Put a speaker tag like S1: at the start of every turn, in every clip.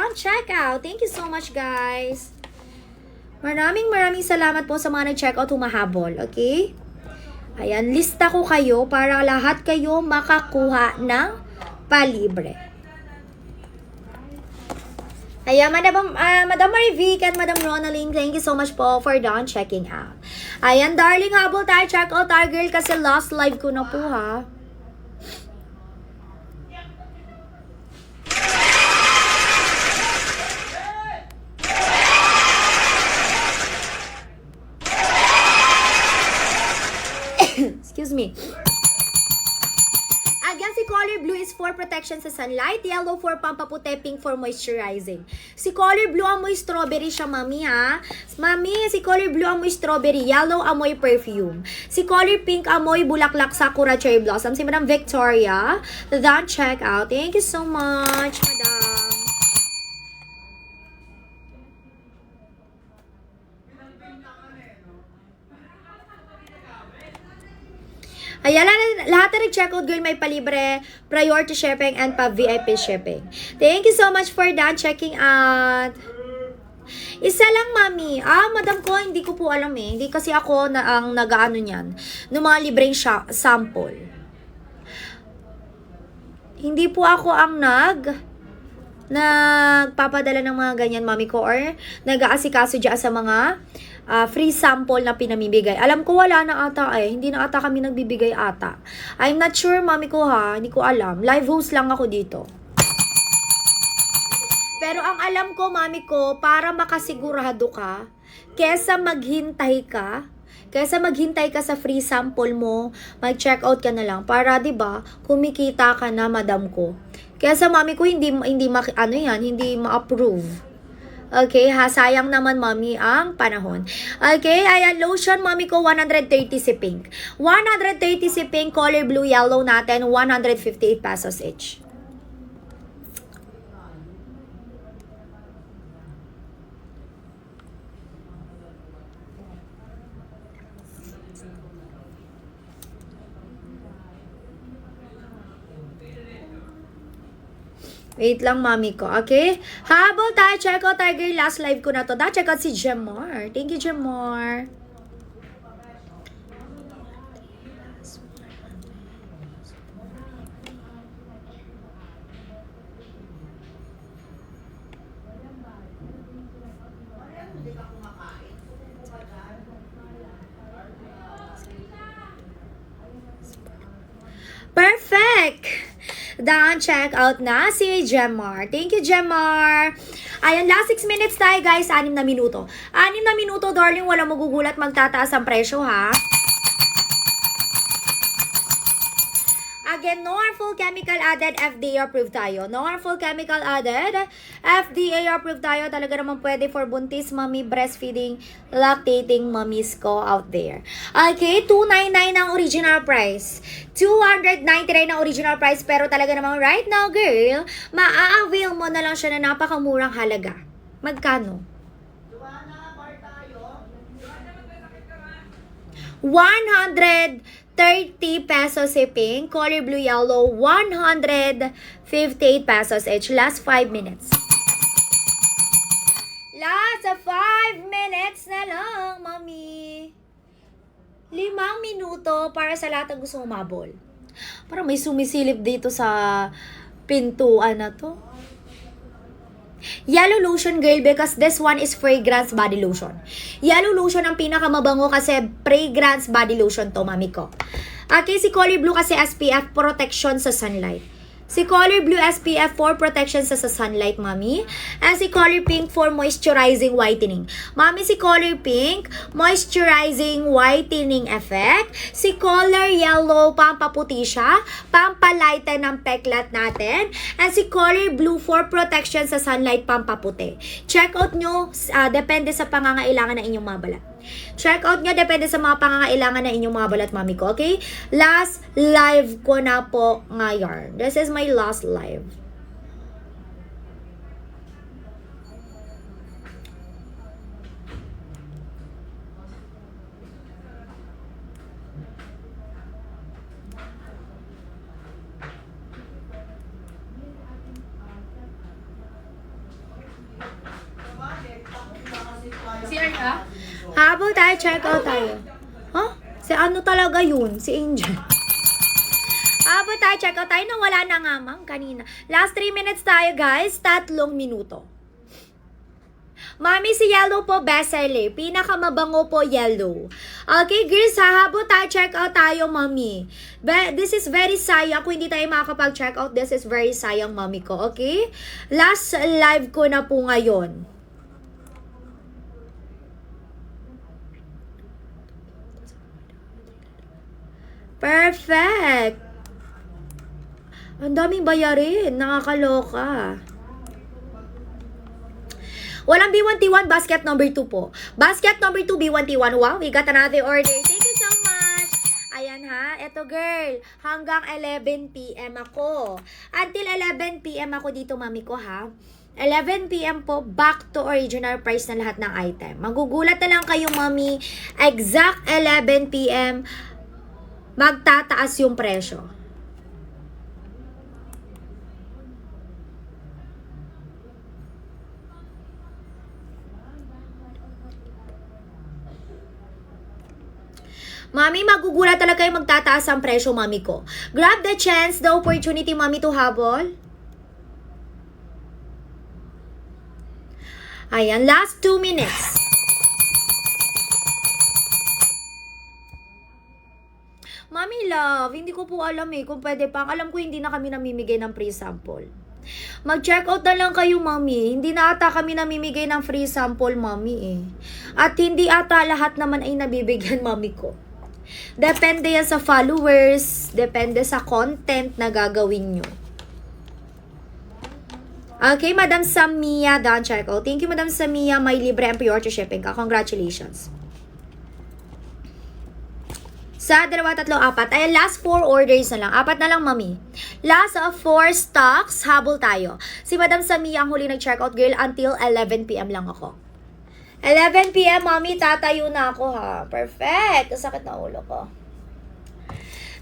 S1: Don't check out. Thank you so much, guys. Maraming salamat po sa mga nag-check out humahabol. Okay? Ayan, lista ko kayo para lahat kayo makakuha ng palibre. Ayan, Madam Marivic at Madam Ronaline, thank you so much po for done checking out. Ayan, darling, habol tayo, check out our girl kasi last live ko na po, ha. Excuse me. Again, si color blue is for protection sa sunlight, yellow for pampaputi, pink for moisturizing. Si color blue amoy strawberry siya, mami, ha? Mami, si color blue amoy strawberry, yellow amoy perfume. Si color pink amoy bulaklak, sakura, cherry blossom. Si Madam Victoria, don't check out. Thank you so much, Madam. Ayan, lahat na nag-checkout, girl, may palibre, priority shipping, and pa-VIP shipping. Thank you so much for that checking out. Isa lang, mami. Madam ko, hindi ko po alam eh. Hindi kasi ako na ang nag-ano niyan. Ng mga libreng sample. Hindi po ako ang nagpapadala ng mga ganyan, mami ko, or nag-aasikaso dyan sa mga free sample na pinamibigay. Alam ko wala na ata eh. Hindi na ata kami nagbibigay ata. I'm not sure, mami ko, ha. Hindi ko alam. Live host lang ako dito. Pero ang alam ko, mami ko, para makasigurado ka, kesa maghintay ka sa free sample mo, mag-check out ka na lang para 'di ba, kumikita ka na, madam ko. Kesa mami ko hindi ma-approve. Okay, ha, sayang naman, mami, ang panahon. Okay, ayan, lotion, mami ko, 130 si pink. 130 si pink, color blue, yellow natin, 158 pesos each. Wait lang, mami ko. Okay? Habol tayo. Check out tayo, girl. Last live ko na to. Check out si Jemar. Thank you, Jemar. Perfect! Done, check out na si Jemar. Thank you, Jemar. Ayan, last 6 minutes tayo, guys. 6 na minuto. 6 na minuto, darling. Walang magugulat, magtataas ang presyo, ha? Again, no harmful chemical added, FDA approved tayo. No harmful chemical added, FDA approved tayo. Talaga naman pwede for buntis, mommy, breastfeeding, lactating mommies ko out there. Okay, $299 ang original price. $299 ang original price, pero talaga namang right now, girl, maa-avail mo na lang siya na napakamurang halaga. Magkano? 130 pesos si pink, color blue yellow, 158 pesos each. Last 5 minutes. Last 5 minutes na lang, mami. 5 minuto para sa lahat ng gusto umabol. Parang may sumisilip dito sa pintuan na to. Yellow lotion, girl, because this one is fragrance body lotion. Yellow lotion ang pinakamabango kasi fragrance body lotion to, mami ko. Okay, si color blue kasi SPF protection sa sunlight. Si color blue SPF for protection sa sunlight, mami. And si color pink for moisturizing whitening. Mami, si color pink, moisturizing whitening effect. Si color yellow, pampaputi siya, pampalighten ng peklat natin. And si color blue for protection sa sunlight, pampaputi. Check out nyo, depende sa pangangailangan ng inyong mga balat. Check out nyo, depende sa mga pangangailangan ng inyong mga balat, mami ko, okay? Last live ko na po ngayon. This is my last live.
S2: CR ka?
S1: Habol tayo, check out tayo. Huh? Si ano talaga yun? Si Angel. Habol tayo, check out tayo. Nawala na nga, ma'am, kanina. Last 3 minutes tayo, guys. 3 minuto. Mami, si yellow po, bestseller. Pinakamabango po, yellow. Okay, girls, hahabol tayo, check out tayo, mami. This is very sayang. Kung hindi tayo makakapag-check out, this is very sayang, mami ko. Okay? Last live ko na po ngayon. Perfect! Ang daming bayarin. Nakakaloka. Walang B1T1, basket number 2 po. Basket number 2, B1T1. Wow, we got another order. Thank you so much. Ayan ha, eto girl. Hanggang 11 p.m. ako. Until 11 p.m. ako dito, mami ko ha. 11 p.m. po, back to original price na lahat ng item. Magugulat na lang kayo, mami. Exact 11 p.m. magtataas yung presyo. Mami, magugulat talaga yung magtataas ang presyo, mami ko. Grab the chance, the opportunity, mami, to habol. Ayan, last 2 minutes. Mami love, hindi ko po alam kung pwede pa. Alam ko hindi na kami namimigay ng free sample. Mag-check out na lang kayo, mami. Hindi na ata kami namimigay ng free sample, mami At hindi ata lahat naman ay nabibigyan, mami ko. Depende yan sa followers, depende sa content na gagawin nyo. Okay, Madam Samia, done check out. Thank you, Madam Samia. May libre and priority shipping ka. Congratulations. Sa 2, 3, 4. Ay, last 4 orders na lang. 4 na lang, mami. Last of 4 stocks, habol tayo. Si Madam Samia ang huli nag-check out, girl, until 11 p.m. lang ako. 11 p.m. mami, tatayo na ako ha. Perfect. Sakit na ulo ko.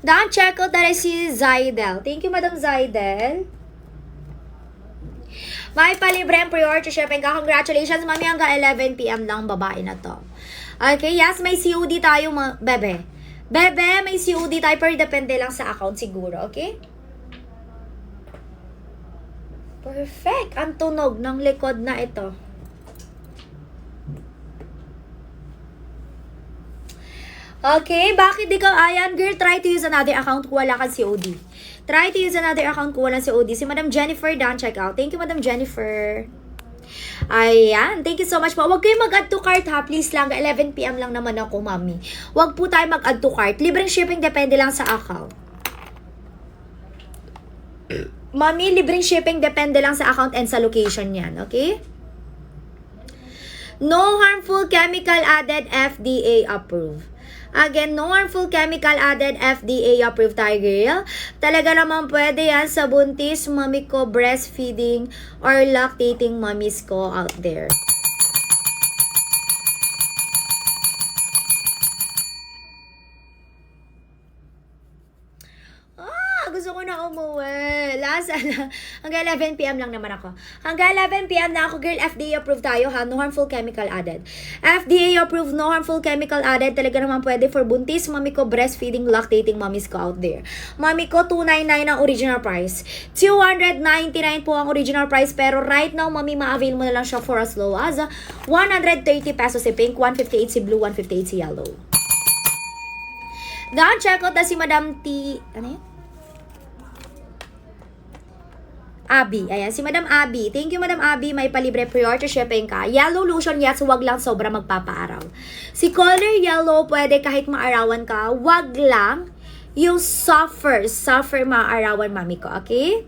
S1: Done check out na si Zaidel. Thank you, Madam Zaidel. May palibre ang pre-order shipping ka. Congratulations, mami. Hanggang 11 p.m. lang, babae na to. Okay, yes, may COD tayo, bebe. Bebe, may COD tayo, pero depende lang sa account siguro, okay? Perfect. Ang tunog ng likod na ito. Okay, bakit di ka, ayan, girl, try to use another account kung wala kang COD. Try to use another account kung walang COD. Si Madam Jennifer, down, check out. Thank you, Madam Jennifer. Ayan, thank you so much po. Huwag kayong mag-add to cart ha, please lang. 11 p.m. lang naman ako, mami. Huwag po tayo mag-add to cart. Libreng shipping, depende lang sa account. Mami, libreng shipping, depende lang sa account and sa location yan, okay? No harmful chemical added, FDA approved. Again, no harmful chemical added, FDA approved tayo, girl. Talaga naman pwede yan sa buntis, mami ko, breastfeeding, or lactating mommies ko out there. Gusto ko na umuwi. Hanggang 11 p.m. lang naman ako. Hanggang 11 p.m. na ako, girl. FDA approved tayo, ha? No harmful chemical added. FDA approved, no harmful chemical added. Talaga naman pwede for buntis, mami ko, breastfeeding, lactating mommies ko out there. Mami ko, $299 ang original price. $299 po ang original price. Pero right now, mami, ma-avail mo na lang siya for as low as 130 pesos si pink, 158 si blue, 158 si yellow. Down, check out na si Madam T... Ano yun? Abby. Ayan, si Madam Abby. Thank you, Madam Abby. May palibre pre-order shipping ka. Yellow lotion, yes, wag lang sobra magpapaaraw. Si color yellow, pwede kahit maarawan ka. Wag lang yung suffer maaarawan, mami ko. Okay?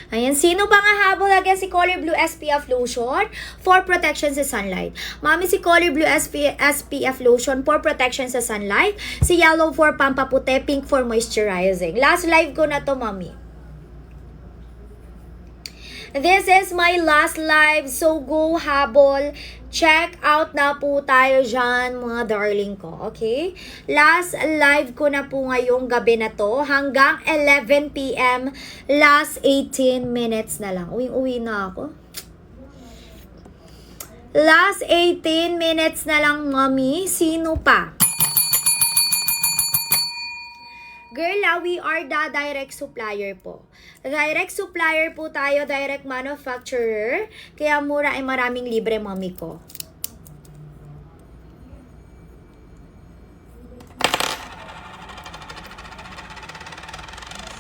S1: Ayan, sino ba nga habol again si Color Blue SPF Lotion for protection sa sunlight? Mami, si Color Blue SPF Lotion for protection sa sunlight. Si Yellow for pampapute, Pink for moisturizing. Last live ko na to, mami. This is my last live. So, go habol. Check out na po tayo dyan, mga darling ko. Okay? Last live ko na po ngayong gabi na to. Hanggang 11 p.m. Last 18 minutes na lang. Uwing-uwi na ako. Last 18 minutes na lang, mami. Sino pa? Girl, we are the direct supplier po. Direct supplier po tayo, direct manufacturer. Kaya mura ay maraming libre, mami ko.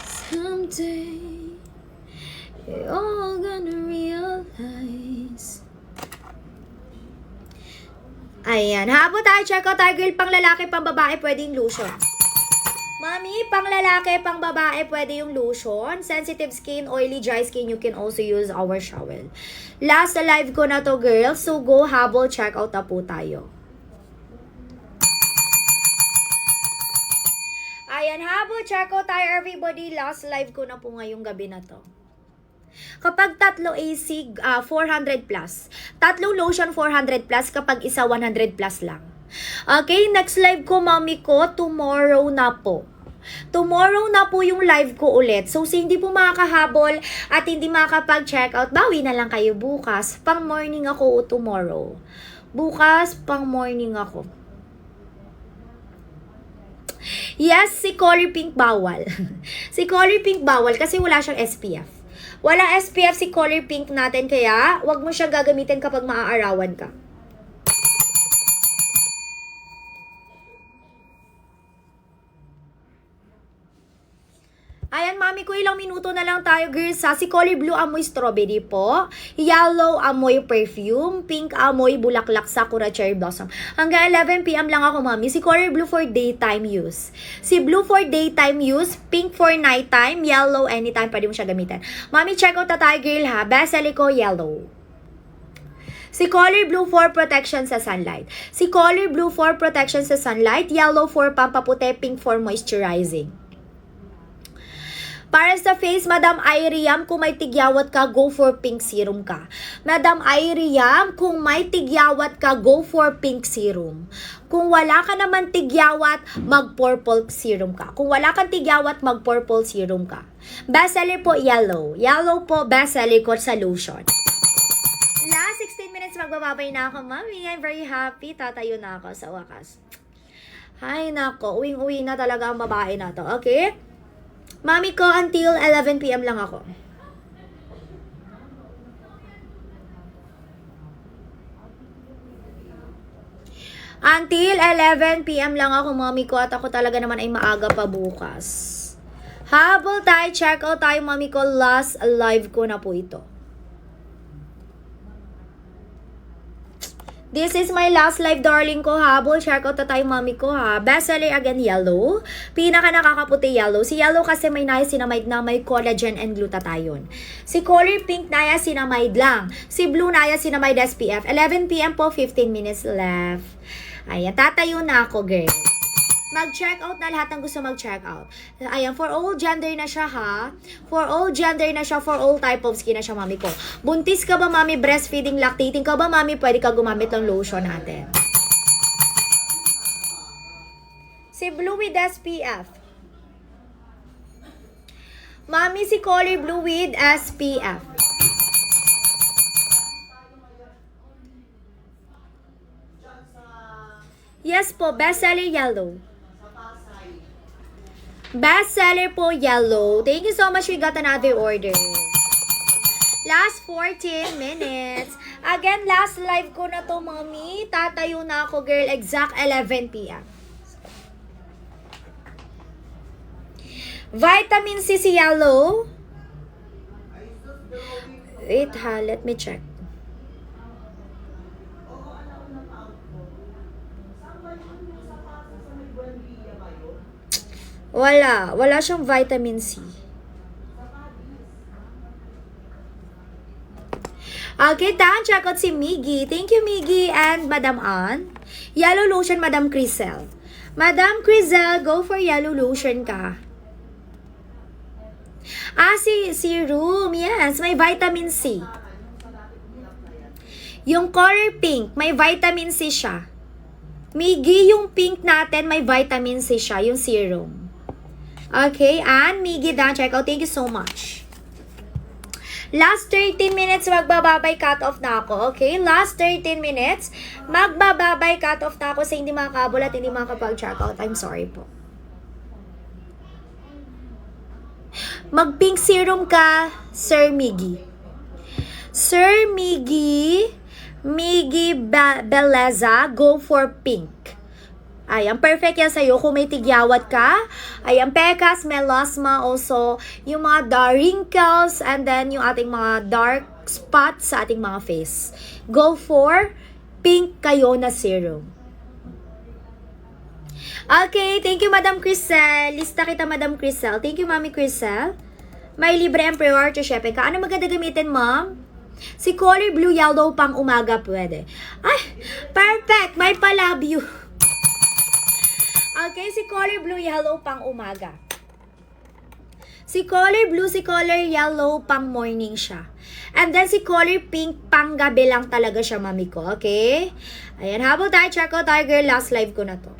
S1: Someday, you're all gonna realize. Ayan. Habang tayo, check out tayo, girl. Pang lalaki, pang babae, pwedeng lotion. Mami, pang lalaki, pang babae, pwede yung lotion. Sensitive skin, oily, dry skin, you can also use our shower. Last live ko na to, girls. So, go habol, check out na po tayo. Ayan, habol, check out tayo, everybody. Last live ko na po ngayong gabi na to. Kapag tatlo AC, 400 plus. Tatlong lotion, 400 plus. Kapag isa, 100 plus lang. Okay, next live ko, mami ko, tomorrow na po. Tomorrow na po yung live ko ulit. So, hindi po makakahabol at hindi makakapag-check out, bawi na lang kayo bukas. Pang morning ako tomorrow. Bukas, pang morning ako. Yes, si color pink bawal. Si color pink bawal kasi wala siyang SPF. Wala SPF si color pink natin, kaya wag mo siyang gagamitin kapag maaarawan ka. Ayan, mami ko, ilang minuto na lang tayo, girls. Si color blue, amoy strawberry po. Yellow, amoy perfume. Pink, amoy bulaklak, sakura, cherry blossom. Hanggang 11 p.m. lang ako, mami. Si color blue for daytime use. Si blue for daytime use. Pink for nighttime. Yellow, anytime. Pwede mo siya gamitin. Mami, check out na tayo, girl, ha. Best seller ko, yellow. Si color blue for protection sa sunlight. Si color blue for protection sa sunlight. Yellow for pampaputi. Pink for moisturizing. Para sa face, Madam Iriam, kung may tigyawat ka, go for pink serum ka. Madam Iriam, kung may tigyawat ka, go for pink serum. Kung wala ka naman tigyawat, mag-purple serum ka. Kung wala kang tigyawat, mag-purple serum ka. Best seller po, yellow. Yellow po, best seller ko sa lotion. Last 16 minutes, magbababay na ako, mami. I'm very happy. Tatayo na ako sa wakas. Ay, nako. Uwing-uwi na talaga ang babae na to. Okay? Mami ko, until 11 p.m. lang ako. Until 11 p.m. lang ako, mami ko. At ako talaga naman ay maaga pa bukas. Habol tayo, check out tayo, mami ko. Last live ko na po ito. This is my last live, darling ko, habol. Check out na tayo, mami ko, ha. Best seller again, yellow. Pinaka nakakaputi, yellow. Si yellow kasi may niacinamide na may collagen and glutathione. Si color pink, niacinamide lang. Si blue, niacinamide SPF. 11 p.m. po, 15 minutes left. Ayan, tatayo na ako, girl. Mag-check out na lahat ng gusto mag-check out. Ayan, for all gender na siya, ha. For all gender na siya, for all type of skin na siya, mami ko. Buntis ka ba, mami? Breastfeeding, lactating ka ba, mami? Pwede ka gumamit ng lotion natin. Si blue with SPF. Mami, si color blue with SPF. Yes po, best seller yellow. Best seller po, yellow. Thank you so much. We got another order. Last 14 minutes. Again, last live ko na to, mami. Tatayo na ako, girl. Exact 11 p.m. Vitamin C si yellow. Wait ha, let me check. Wala siyang vitamin C. Okay, check out si Miggy. Thank you, Miggy and Madam Ann. Yellow lotion, Madam Crisel. Madam Crisel, go for yellow lotion ka. Si serum. Yes, may vitamin C. Yung color pink, may vitamin C siya. Miggy, yung pink natin, may vitamin C siya, yung serum. Okay, and Miggy, check out. Thank you so much. Last 13 minutes, magbababay cut-off na ako. Okay, last 13 minutes, magbababay cut-off na ako sa hindi makakabol at hindi makakapag-check out. I'm sorry po. Mag-pink serum ka, Sir Miggy. Sir Miggy, Beleza, go for pink. Ayan, perfect yan sa'yo kung may tigyawat ka. Ayan, pecas, melasma, also yung mga dark wrinkles, and then yung ating mga dark spots sa ating mga face. Go for pink kayo na serum. Okay, thank you, Madam Crisel. Lista kita, Madam Crisel. Thank you, Mami Crisel. May libre ang pre-order to shipping ka. Ano maganda gamitin, Ma'am? Si color blue, yellow pang umaga pwede. Ay, perfect. May pa-love you. Okay, si color blue, yellow pang umaga. Si color blue, si color yellow pang morning siya. And then si color pink, pang gabi lang talaga siya, mami ko. Okay? Ayan, habang tayo, check out tayo, girl. Last live ko na to.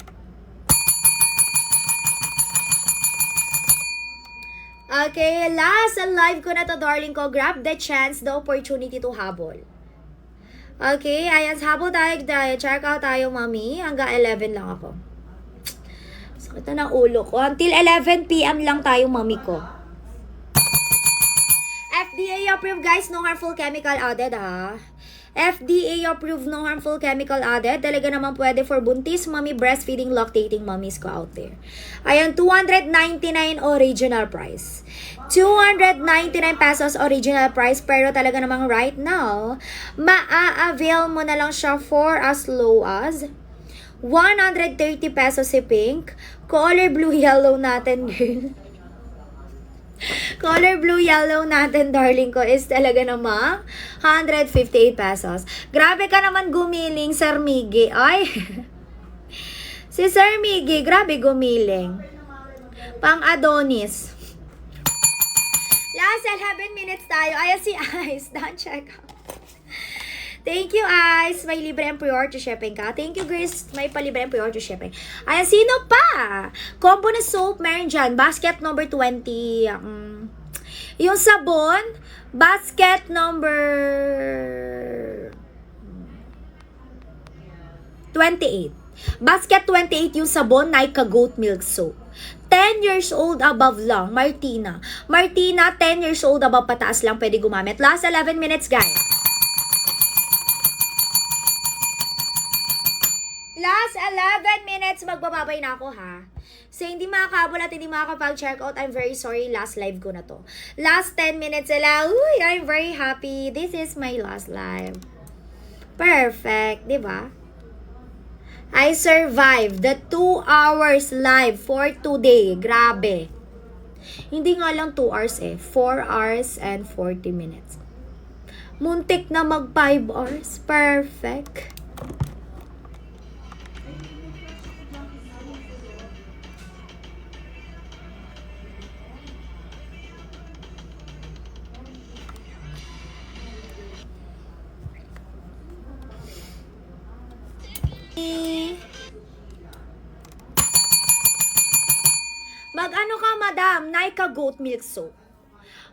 S1: Okay, last live ko na to, darling ko. Grab the chance, the opportunity to habol. Okay, ayan, habol tayo. Check out tayo, mami. Hanggang 11 lang ako. Sakit na ng ulo ko. Until 11 p.m. lang tayo, mami ko. FDA approved, guys. No harmful chemical added, ha? FDA approved, no harmful chemical added. Talaga naman pwede for buntis, mommy, breastfeeding, lactating mommies ko out there. Ayan, 299 original price. 299 pesos original price. Pero talaga namang right now, maa-avail mo na lang siya for as low as 130 pesos si pink. Color blue yellow natin, girl. Color blue yellow natin, darling ko, is talaga namang 158 pesos. Grabe ka naman gumiling, Sir Miggy. Ay, si Sir Miggy, grabe gumiling. Pang Adonis. Last 11 minutes tayo. Ayan si Ice. Don't check out. Thank you, Ice. May libre ang pre-order shipping ka. Thank you, Grace. May palibre ang pre-order shipping. Ayan, sino pa? Combo na soap, meron dyan. Basket number 20. Yung sabon, basket number 28. Basket 28 yung sabon, Nika Goat Milk Soap. 10 years old above lang, Martina. Martina, 10 years old above pataas lang pwede gumamit. Last 11 minutes, guys. Last 11 minutes, magbababay na ako, ha? So, hindi makakabol at hindi makakapag-check out. I'm very sorry. Last live ko na to. Last 10 minutes sila. Uy, I'm very happy. This is my last live. Perfect. Diba? I survived the 2 hours live for today. Grabe. Hindi nga lang 2 hours 4 hours and 40 minutes. Muntik na mag 5 hours. Perfect. Mag-ano ka, madam? Nika Goat Milk Soap.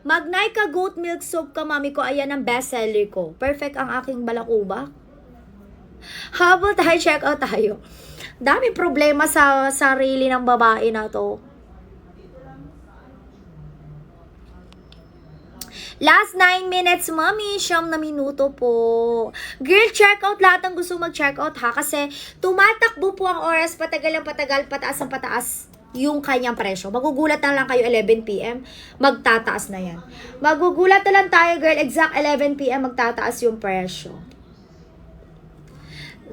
S1: Mag Nika Goat Milk Soap ka, mami ko. Ayan ang bestseller ko. Perfect ang aking balakubak. Habol tayo, check out tayo. Dami problema sa sarili ng babae na to. Last 9 minutes, mami. 9 na minuto po. Girl, check out lahat ng gusto mag-check out, ha? Kasi tumatakbo po ang oras, patagal ang patagal, pataas ang pataas yung kanyang presyo. Magugulat na lang kayo 11 p.m. magtataas na yan. Magugulat na lang tayo, girl, exact 11 p.m. magtataas yung presyo.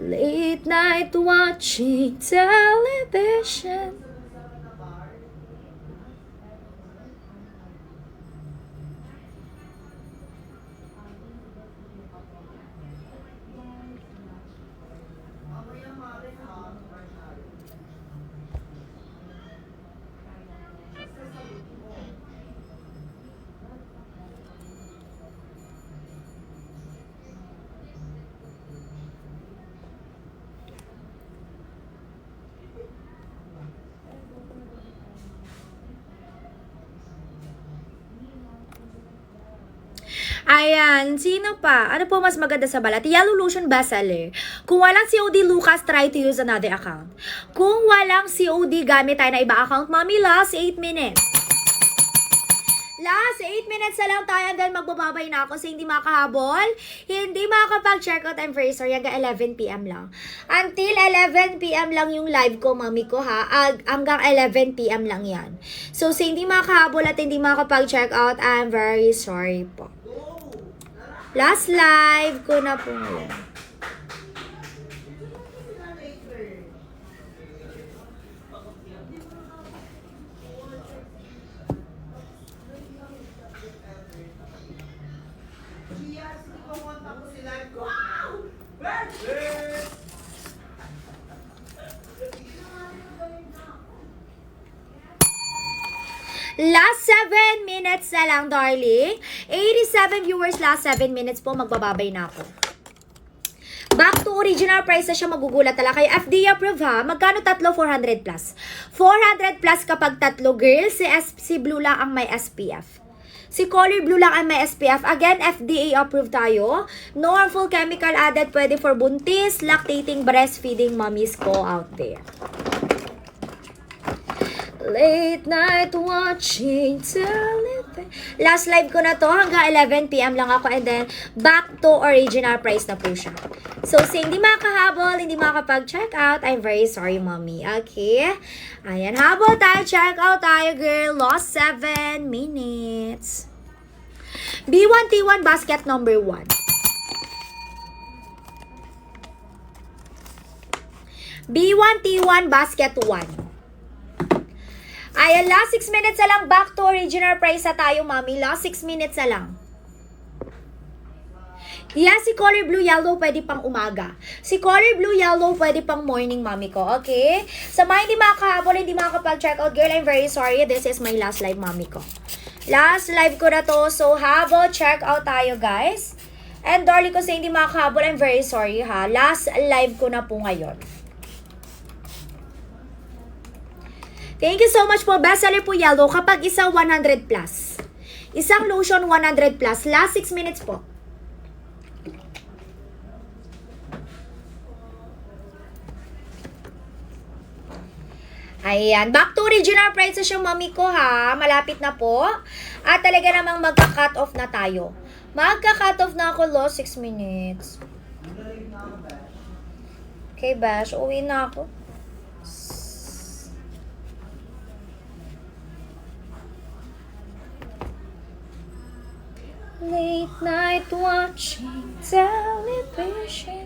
S1: Late night watching television. Ayan, sino pa? Ano po mas maganda sa balat? Yellow Lotion bestseller. Kung walang COD Lucas, try to use another account. Kung walang COD, gamit tayo na iba account. Mami, last 8 minutes. Last 8 minutes na lang tayo and then magbababay na ako sa hindi makahabol. Hindi makakapag-check out. I'm very sorry. Hanggang 11 p.m. lang. Until 11 p.m. lang yung live ko, mami ko ha. Hanggang 11 p.m. lang yan. So, sa hindi makahabol at hindi makakapag-check out, I'm very sorry po. Last live ko na po ngayon. Last 7 minutes na lang, darling. 87 viewers, last 7 minutes po, magbababay na ako. Back to original price na siya, magugulat talaga. Kay FDA approve ha, magkano tatlo? 400 plus. 400 plus kapag tatlo, girls. Si Blue lang ang may SPF. Si Color Blue lang ang may SPF. Again, FDA approved tayo. No harmful chemical added, pwede for buntis, lactating, breastfeeding mommies ko out there. Late night watching television. Last live ko na to. Hanggang 11 p.m. lang ako. And then, back to original price na po siya. So, sa hindi makahabol, hindi makakapag-check out, I'm very sorry, mommy. Okay? Ayan. Habol tayo. Check out tayo, girl. Lost 7 minutes. B1T1 basket number 1. B1T1 basket 1. Ayan, last 6 minutes na lang. Back to original price na tayo, mami. Last 6 minutes na lang. Yeah, si color blue yellow pwede pang umaga. Si color blue yellow pwede pang morning, mami ko. Okay? Sa mga hindi makakahabol, hindi makakapag-check out, girl, I'm very sorry. This is my last live, mami ko. Last live ko na to. So, habol, check out tayo, guys. And darling ko sa hindi makakahabol, I'm very sorry, ha. Last live ko na po ngayon. Thank you so much po. Bestseller po yellow. Kapag isa 100 plus. Isang lotion 100 plus. Last 6 minutes po. Ayan. Back to original price na siya, mami ko ha. Malapit na po. At talaga namang magka-cut off na tayo. Magka-cut off na ako, lo. 6 minutes. Okay, Bash. Uwi na ako. Late night watching television.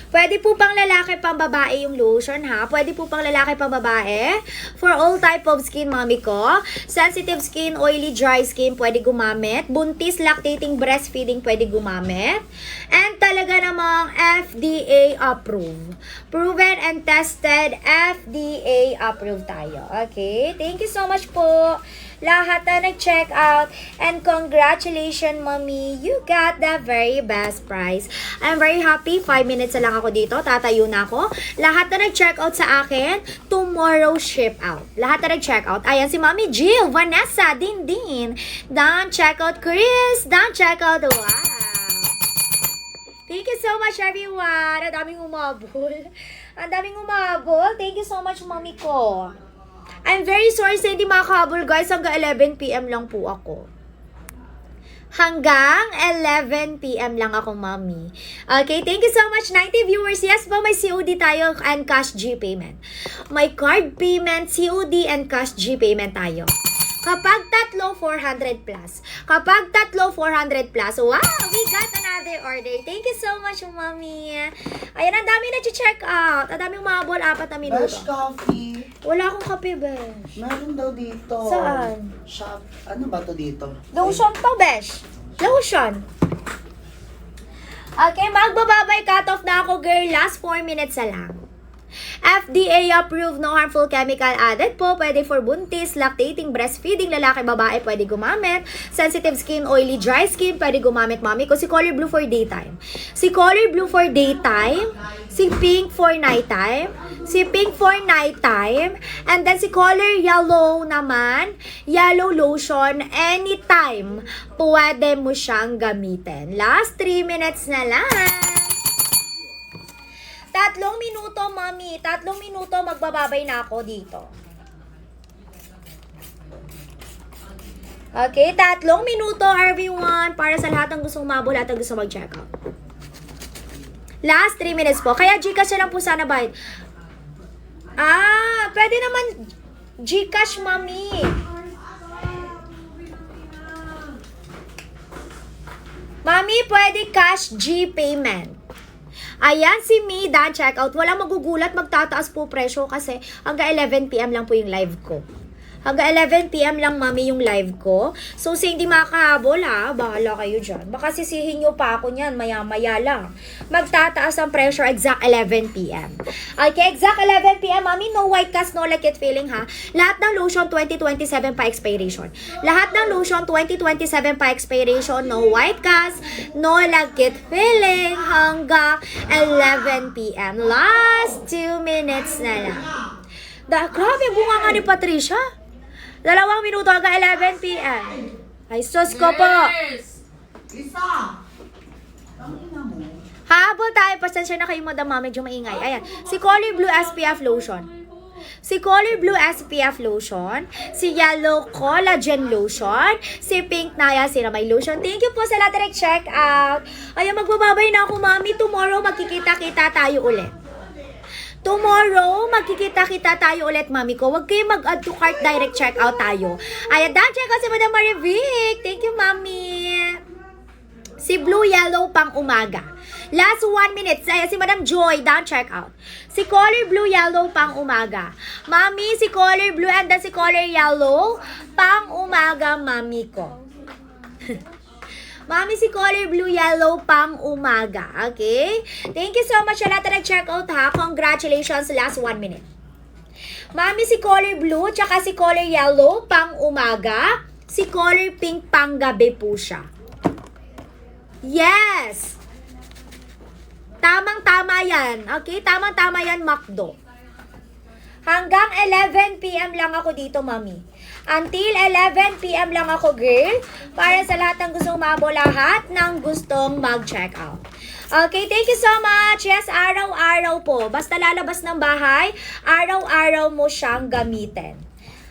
S1: Pwede po pang lalaki, pang babae yung lotion ha. Pwede po pang lalaki, pang babae. For all type of skin, mami ko. Sensitive skin, oily, dry skin, pwede gumamit. Buntis, lactating, breastfeeding, pwede gumamit. And talaga namang FDA approved. Proven and tested, FDA approved tayo. Okay? Thank you so much po. Lahat na nag-check out. And congratulations, mommy. You got the very best price. I'm very happy. 5 minutes na lang ako dito. Tatayo na ako. Lahat na nag-check out sa akin, tomorrow ship out. Lahat na nag-check out. Ayan si Mami Jill, Vanessa, Dindin. Don, check out Chris. Don, check out. Wow. Thank you so much, everyone. Ang daming umabol. Ang daming umabol. Thank you so much, mami ko. I'm very sorry sa hindi makahabol, guys. Hanggang 11 p.m. lang po ako. Hanggang 11 p.m. lang ako, mami. Okay, thank you so much. 90 viewers. Yes po, may COD tayo and cash G payment. May card payment, COD, and cash G payment tayo. Kapag tatlo, 400 plus. Kapag tatlo, 400 plus. Wow! We got another order. Thank you so much, mami. Ayan, ang dami na check out. Ang daming umabol, 4 na minuto.
S2: Besh coffee.
S1: Wala akong kape, Besh.
S2: Meron daw dito.
S1: Saan?
S2: Shop. Ano ba to dito?
S1: Lotion to, Besh. Lotion. Okay, magbababay cut off na ako, girl. Last 4 minutes na lang. FDA approved, no harmful chemical added po. Pwede for buntis, lactating, breastfeeding, lalaki, babae, pwede gumamit. Sensitive skin, oily, dry skin, pwede gumamit, mami ko. Si Color Blue for daytime. Si Color Blue for daytime. Si Pink for nighttime. Si Pink for nighttime. And then si Color Yellow naman. Yellow lotion, anytime pwede mo siyang gamitin. Last 3 minutes na lang. 3 minuto, mami. 3 minuto, magbababay na ako dito. Okay, 3 minuto, everyone. Para sa lahat ng gustong umabol, lahat ng gustong mag-check out. Last 3 minutes po. Kaya Gcash na lang po sana bayad. Pwede naman Gcash, mami. Mami, pwede cash G payment. Ayan, si Mida, check out. Wala magugulat, magtataas po presyo kasi hanggang 11 PM lang po yung live ko. Hanggang 11 PM lang, mami, yung live ko. So, sa hindi makakahabol, bahala kayo dyan. Baka sisihin nyo pa ako niyan, maya-maya lang. Magtataas ang pressure exact 11 PM. Okay, exact 11 PM, mami, no white cast, no like it feeling, ha? Lahat ng lotion, 2027 pa expiration. Lahat ng lotion, 2027 pa expiration, no white cast, no like it feeling, hanggang 11 PM. Last 2 minutes na lang. Grabe, bunga nga ni Patricia. 2 minuto hanggang 11 PM. Ay, sus ko po.
S2: Lisa! Tangina mo.
S1: Habol tayo. Pasensya na kayo, madam, medyo maingay. Ayan. Si Color Blue SPF Lotion. Si Color Blue SPF Lotion. Si Yellow Collagen Lotion. Si Pink Naya Ceramide Lotion. Thank you po sa lahat ng check out. Ayan, magbababay na ako, mami. Tomorrow, magkikita-kita tayo ulit. Tomorrow, magkikita-kita tayo ulit, mami ko. Huwag kayo mag-add to cart, direct checkout tayo. Ayan, dahil check out si Madam Marivic. Thank you, mami. Si Blue Yellow pang umaga. Last 1 minute. Ayan, si Madam Joy, down checkout. Si Color Blue Yellow pang umaga. Mami, si Color Blue and then si Color Yellow pang umaga, mami ko. Mami, si Color Blue Yellow pang umaga. Okay? Thank you so much sa lahat na nag-check out, ha? Congratulations, last 1 minute. Mami, si Color Blue, tsaka si Color Yellow pang umaga. Si Color Pink pang gabi po siya. Yes! Tamang-tama yan. Okay? Tamang-tama yan, Macdo. Hanggang 11 PM lang ako dito, mami. Until 11 PM lang ako, girl. Para sa lahat ng gustong umabol, lahat ng gustong mag-check out. Okay, thank you so much. Yes, araw-araw po. Basta lalabas ng bahay, araw-araw mo siyang gamitin.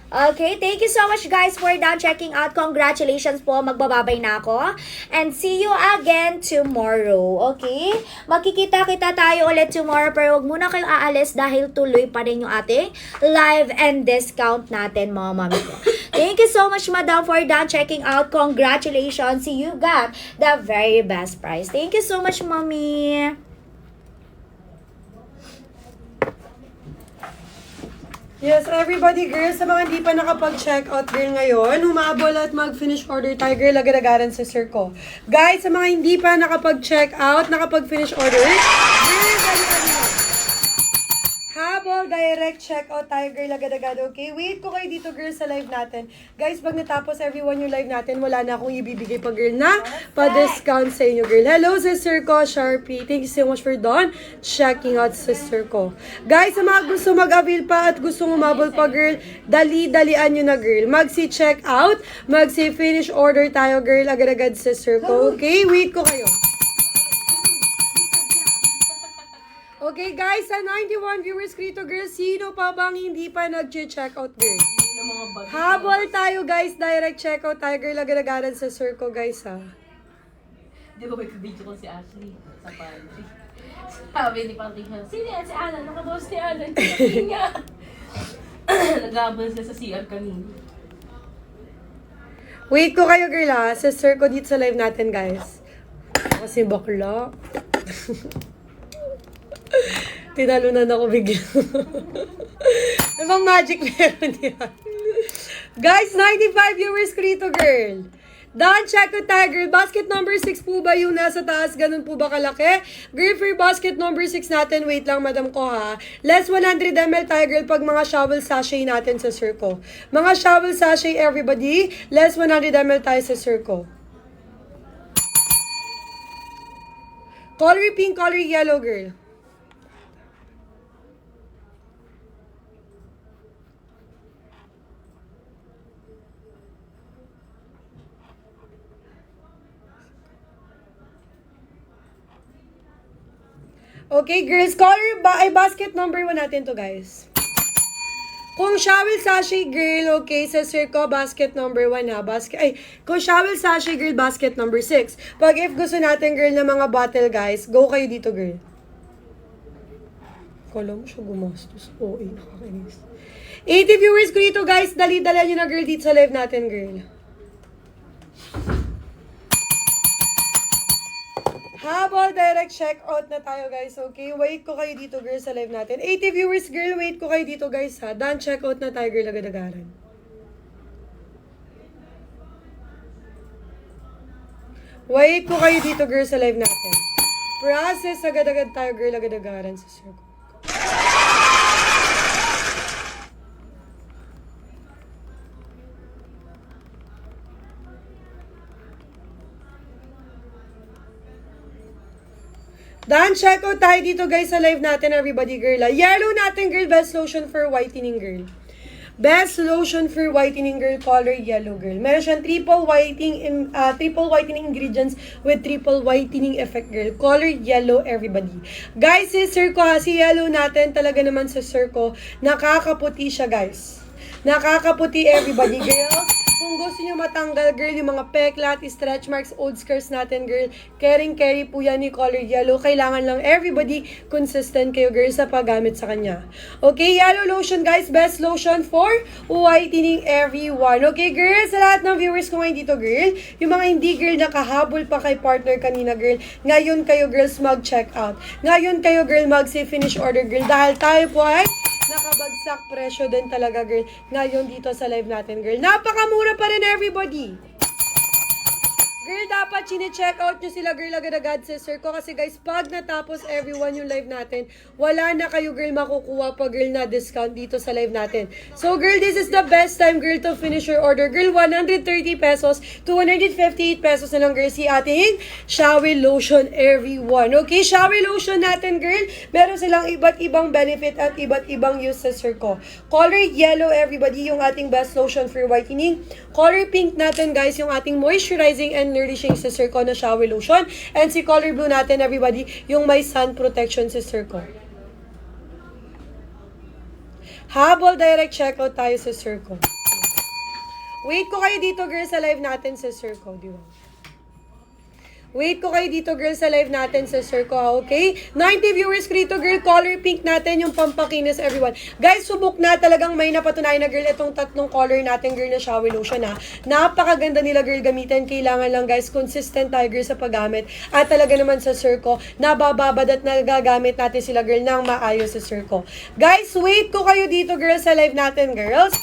S1: Okay, thank you so much guys for down checking out. Congratulations po, magbababay na ako. And see you again tomorrow, okay? Magkikita-kita tayo ulit tomorrow, pero wag muna kayo aalis dahil tuloy pa rin yung ating live and discount natin, mga mami ko. Thank you so much, madam, for down checking out. Congratulations, you got the very best price. Thank you so much, mommy.
S3: Yes, everybody, girls, sa mga hindi pa nakapag-check out, girl, ngayon, humabol at mag-finish order tayo, girl, agad-agaran sa Sir ko. Guys, sa mga hindi pa nakapag-check out, nakapag-finish order, girl, dali-dali. Habol, direct check out tayo, girl, agad-agad, okay? Wait ko kayo dito, girl, sa live natin. Guys, pag natapos everyone yung live natin, wala na akong ibibigay pa, girl, na pa-discount sa inyo, girl. Hello, sister ko, Sharpie. Thank you so much for checking out, sister ko. Guys, sa mga gusto mag-avail pa at gusto umabol pa, girl, dali-dalian nyo na, girl. Magsi-check out, magsi-finish order tayo, girl, agad-agad, sister ko, okay? Wait ko kayo. Okay guys, sa 91 viewers dito, girl, sino pa bang hindi pa nag-check out, girl? Habol tayo guys, direct check out tayo, girl, agad-agaran sa Sir ko, guys, ha.
S4: Di ba may video ko si Ashley sa pantry? Sabi ni Patricia, sino yan si Alan? Nakaboss ni Alan. Sabi nga. Nag-abol sila sa CR kanina.
S3: Wait ko kayo, girl, ha, sa Sir ko dito sa live natin, guys. Kasi bakla. Tinalunan ako bigla. Ibang magic meron yan. Guys, 95 viewers ko dito, girl. Dan, check out tayo, girl. Basket number 6 po ba yung nasa taas? Ganun po ba kalaki? Girl, for basket number 6 natin, wait lang, madam ko ha. Less 100 ml tayo, girl, pag mga shovel sachet natin sa circle. Mga shovel sachet, everybody. Less 100 ml tayo sa circle. Color pink, color yellow, girl. Okay, girls, color ay basket number 1 natin to, guys. Kung shovel sachet, girl, okay, sa circle, basket number 1 ha. Kung shovel sachet, girl, basket number 6. Pag if gusto natin, girl, na mga bottle, guys, go kayo dito, girl. Kala mo siya gumastos. Oo, nakakainis. 80 viewers ko dito, guys. Dali-dala nyo na, girl, dito sa live natin, girl. Habol, direct check out na tayo, guys. Okay, wait ko kayo dito, girl, sa live natin. 80 viewers, girl, wait ko kayo dito, guys, ha. Done, check out na tayo, girl, agad-agaran. Wait ko kayo dito, girl, sa live natin. Process, agad-agad tayo, girl, agad-agaran sa circle. Dan, check out tayo dito, guys, sa live natin, everybody, girl. Yellow natin, girl, best lotion for whitening, girl. Best lotion for whitening, girl, color yellow, girl. Meron siyang triple whitening ingredients with triple whitening effect, girl. Color yellow, everybody. Guys, si Circo, si yellow natin, talaga naman sa Circo, nakakaputi siya, guys. Nakakaputi, everybody, girl. Kung gusto nyo matanggal, girl, yung mga peklat, stretch marks, old scars natin, girl, carry po yan ni color yellow. Kailangan lang everybody consistent kayo, girl, sa paggamit sa kanya. Okay, yellow lotion, guys. Best lotion for whitening everyone. Okay, girl, sa lahat ng viewers ko ngayon dito, girl, yung mga hindi, girl, nakahabol pa kay partner kanina, girl, ngayon kayo, girls, mag-check out. Ngayon kayo, girl, mag-finish order, girl, dahil tayo po ay nakabagsak presyo din talaga, girl. Ngayon dito sa live natin, girl. Napakamura pa rin, everybody. Girl, dapat chine-check out nyo sila, girl, agad-agad sa Circo. Kasi, guys, pag natapos everyone yung live natin, wala na kayo, girl, makukuha pa, girl, na discount dito sa live natin. So, girl, this is the best time, girl, to finish your order. Girl, 130 pesos to 158 pesos na lang, girl, si ating shower lotion, everyone. Okay, shower lotion natin, girl. Meron silang iba't ibang benefit at iba't ibang use sa Circo. Color yellow, everybody, yung ating best lotion for whitening. Color pink natin, guys, yung ating moisturizing and nourishing sa Circo na shower lotion. And si color blue natin, everybody, yung may sun protection sa Circo. Habol, direct checkout tayo sa Circo. Wait ko kayo dito, girl, sa live natin sa Circo, di ba? Wait ko kayo dito, girl, sa live natin sa Circo, okay? 90 viewers ko dito, girl. Color pink natin, yung pampakinis, everyone. Guys, subok na talagang may napatunayan na, girl, itong tatlong color natin, girl, na shower lotion, ha? Napakaganda nila, girl, gamitin. Kailangan lang, guys, consistent tayo, girl, sa paggamit. At talaga naman sa Circo, nabababad at nagagamit natin sila, girl, ng maayos sa Circo. Guys, wait ko kayo dito, girl, sa live natin, girls.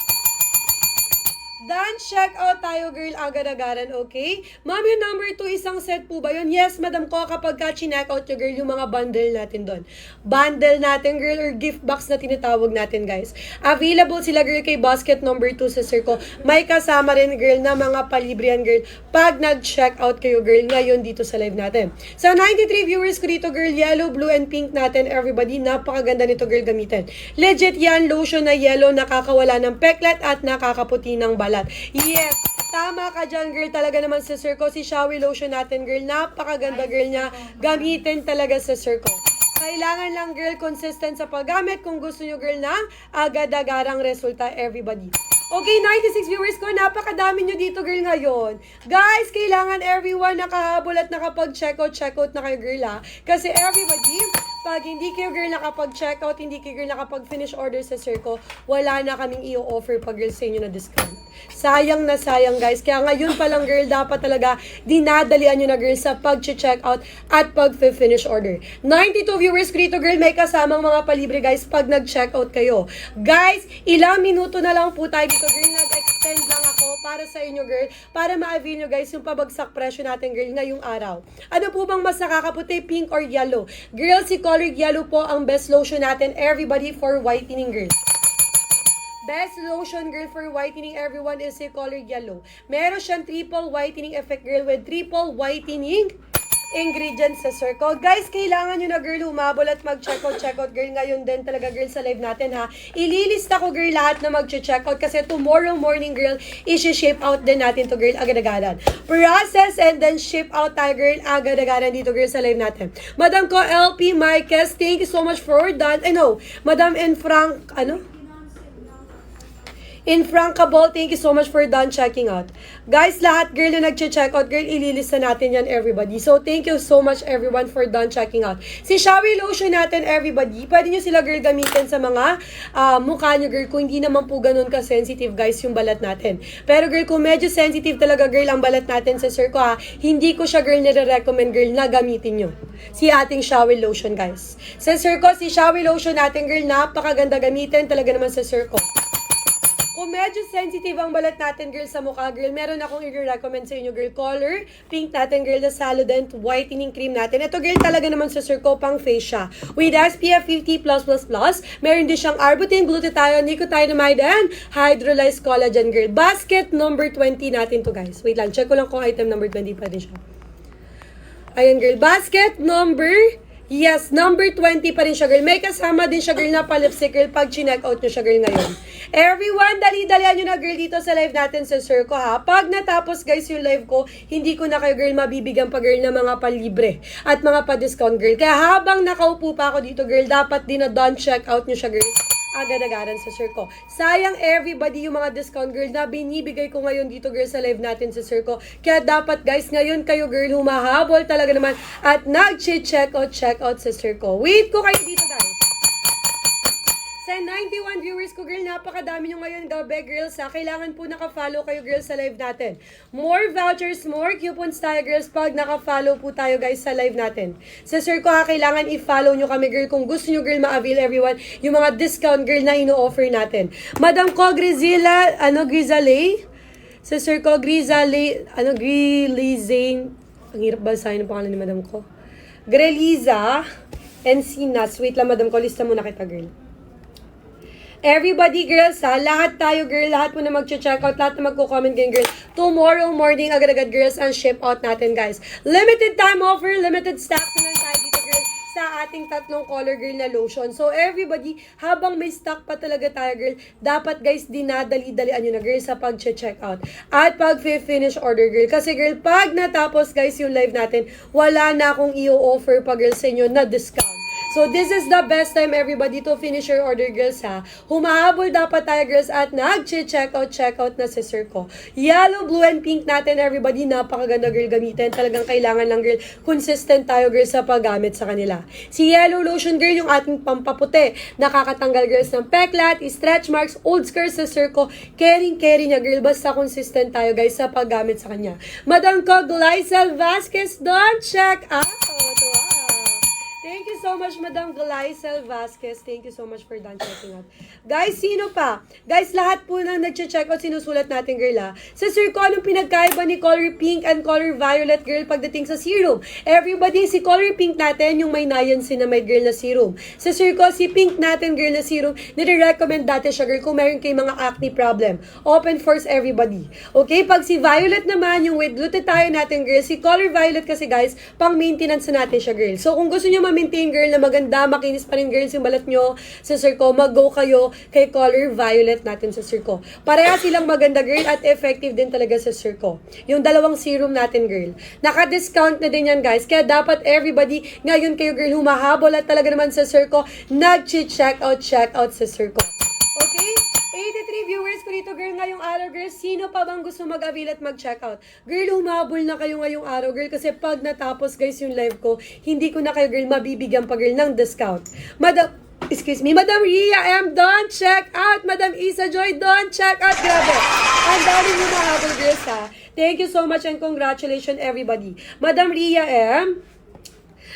S3: Dan, check out tayo, girl, agad-agaran, okay? Ma'am, yung number 2, isang set po ba yun? Yes, madam ko, kapag ka-check out yung, girl, yung mga bundle natin doon. Bundle natin, girl, or gift box na tinatawag natin, guys. Available sila, girl, kay basket number 2 sa Circo. May kasama rin, girl, na mga palibrian, girl, pag nag-check out kayo, girl, ngayon dito sa live natin. Sa 93 viewers ko dito, girl, yellow, blue, and pink natin, everybody, napakaganda nito, girl, gamitin. Legit yan, lotion na yellow, nakakawala ng peklat at nakakaputi ng balat. Yes, tama ka dyan, girl. Talaga naman sa Circo. Si shower lotion natin, girl. Napakaganda, girl, niya. Gamitin talaga sa Circo. Kailangan lang, girl, consistent sa paggamit. Kung gusto nyo, girl, ng agad-agarang resulta, everybody. Okay, 96 viewers ko. Napakadami nyo dito, girl, ngayon. Guys, kailangan everyone nakahabol at nakapag-checkout na kayo, girl, ha. Kasi everybody, Pag hindi kayo girl nakapag-checkout, hindi kayo girl nakapag-finish order sa Circo, wala na kaming i-offer pag girl sa inyo na discount. Sayang na sayang guys. Kaya ngayon pa lang girl, dapat talaga dinadalian nyo na girl sa pag-checkout at pag-finish order. 92 viewers ko dito girl, may kasamang mga palibre guys pag nag-checkout kayo. Guys, ilang minuto na lang po tayo dito girl, nag-extend lang ako para sa inyo girl, para ma-avail nyo guys yung pabagsak presyo natin girl ngayong araw. Ano po bang mas nakakaputi, pink or yellow? Girl, si colored yellow po ang best lotion natin, everybody, for whitening girl. Best lotion girl for whitening everyone is si colored yellow. Meron siyang triple whitening effect girl with triple whitening ingredients sa Circo. Guys, kailangan nyo na girl humabol at mag-checkout girl. Ngayon din talaga girl sa live natin ha. Ililista ko girl lahat na mag-checkout kasi tomorrow morning girl, isi-ship out din natin to girl agad-agadan. Process and then ship out tayo girl agad-agadan dito girl sa live natin. Madam ko LP Marquez, thank you so much for that. I know, Madam and Frank, Infrankable, thank you so much for done checking out. Guys, lahat girl na nag-check out, girl, ililista natin yan everybody. So, thank you so much everyone for done checking out. Si Showy Lotion natin everybody, pwede nyo sila girl gamitin sa mga mukha nyo girl kung hindi naman po ganun ka-sensitive guys yung balat natin. Pero girl, kung medyo sensitive talaga girl ang balat natin sa Circo ha, hindi ko siya girl nire-recommend girl na gamitin nyo. Si ating Showy Lotion guys. Sa Circo, si Showy Lotion natin girl, napakaganda gamitin talaga naman sa Circo. Kung medyo sensitive ang balat natin, girl, sa mukha, girl, meron akong i-recommend sa inyo, girl, color pink natin, girl, na Saludent whitening cream natin. Ito, girl, talaga naman sa Circo, pang face siya. With SPF 50+++, meron din siyang arbutin, glutathione, nicotinamide, and hydrolyzed collagen, girl. Basket number 20 natin to, guys. Wait lang, check ko lang kung item number 20 pa rin siya. Ayan, girl, basket number... Yes, number 20 pa rin siya, girl. May kasama din siya, girl, na pa-lipstick, girl, pag chinek out nyo siya, girl, ngayon. Everyone, dali-dalian nyo na, girl, dito sa live natin sa Circo, ha? Pag natapos, guys, yung live ko, hindi ko na kayo, girl, mabibigyan pa, girl, ng mga palibre at mga pa-discount, girl. Kaya habang nakaupo pa ako dito, girl, dapat din na done check out nyo siya, girl, agad-agaran sa Circo. Sayang everybody yung mga discount girl na binibigay ko ngayon dito girl sa live natin sa Circo. Kaya dapat guys ngayon kayo girl humahabol talaga naman at nag-check out sa Circo. Wait ko kayo dito guys. Sa 91 viewers ko, girl, napakadami nyo ngayon gabi, girls, ha? Kailangan po naka-follow kayo, girls, sa live natin. More vouchers, more coupons tayo, girls, pag naka-follow po tayo, guys, sa live natin. Sa Circo, ha, kailangan i-follow nyo kami, girl, kung gusto nyo, girl, ma-avail everyone yung mga discount, girl, na ino-offer natin. Madam ko, Grizilla, Grizale? Sa Circo, Grizale, Grilizane, ang hirap basahin ang pangalan ni Madam ko. Greliza Encinas. Wait lang, Madam ko, lista muna kita, girl. Everybody, girls, ha? Lahat tayo, girl. Lahat po na mag-check out. Lahat na magko-comment ganyan, girl. Tomorrow morning, agad-agad, girls, ang ship out natin, guys. Limited time offer, limited stocks na lang tayo dito, girl, sa ating tatlong color, girl, na lotion. So, everybody, habang may stock pa talaga tayo, girl, dapat, guys, dinadali-dalian nyo na, girl, sa pag-check out. At pag-finish order, girl. Kasi, girl, pag natapos, guys, yung live natin, wala na akong i-offer pa, girl, sa inyo na discount. So, this is the best time, everybody, to finish your order, girls, ha? Humahabol dapat tayo, girls, at nag-check out na si Circo. Yellow, blue, and pink natin, everybody, napakaganda, girl, gamitin. Talagang kailangan lang, girl, consistent tayo, girls, sa paggamit sa kanila. Si Yellow Lotion, girl, yung ating pampaputi. Nakakatanggal, girls, ng peklat, stretch marks, old scars sa Circo. Caring niya, girl, basta consistent tayo, guys, sa paggamit sa kanya. Madam ko, Glycel Vasquez, don't check out. Wow. Thank you so much, Madam Glycel Vasquez. Thank you so much for done checking out. Guys, sino pa? Guys, lahat po na nag-check out, sinusulat natin, girl, ha? Sa Circo, anong pinagkaiba ni color pink and color violet, girl, pagdating sa serum? Everybody, si color pink natin, yung may niacinamide, girl, na serum. Sa Circo, si pink natin, girl, na serum, nire-recommend dati siya, girl, kung meron kayo mga acne problem. Open force everybody. Okay? Pag si violet naman, yung with glutathione natin, girl, si color violet kasi, guys, pang maintenance natin siya, girl. So, kung gusto nyo maintain, girl, na maganda, makinis pa rin, girls, yung balat nyo sa Circo, mag-go kayo kay color violet natin sa Circo. Pareha silang maganda, girl, at effective din talaga sa Circo. Yung dalawang serum natin, girl. Naka-discount na din yan, guys. Kaya dapat everybody, ngayon kayo, girl, humahabol at talaga naman sa Circo, nag-check out sa Circo. Okay? 83 viewers ko dito, girl, ngayong araw, girl. Sino pa bang gusto mag-avail at mag-check out? Girl, humabol na kayo ngayong araw, girl, kasi pag natapos, guys, yung live ko, hindi ko na kayo, girl, mabibigyan pa, girl, ng discount. Excuse me, Madam Ria M, don't check out. Madam Isa Joy, don't check out. Grabe. Ang dami mo mahabol, girls, ha. Thank you so much and congratulations, everybody. Madam Ria M,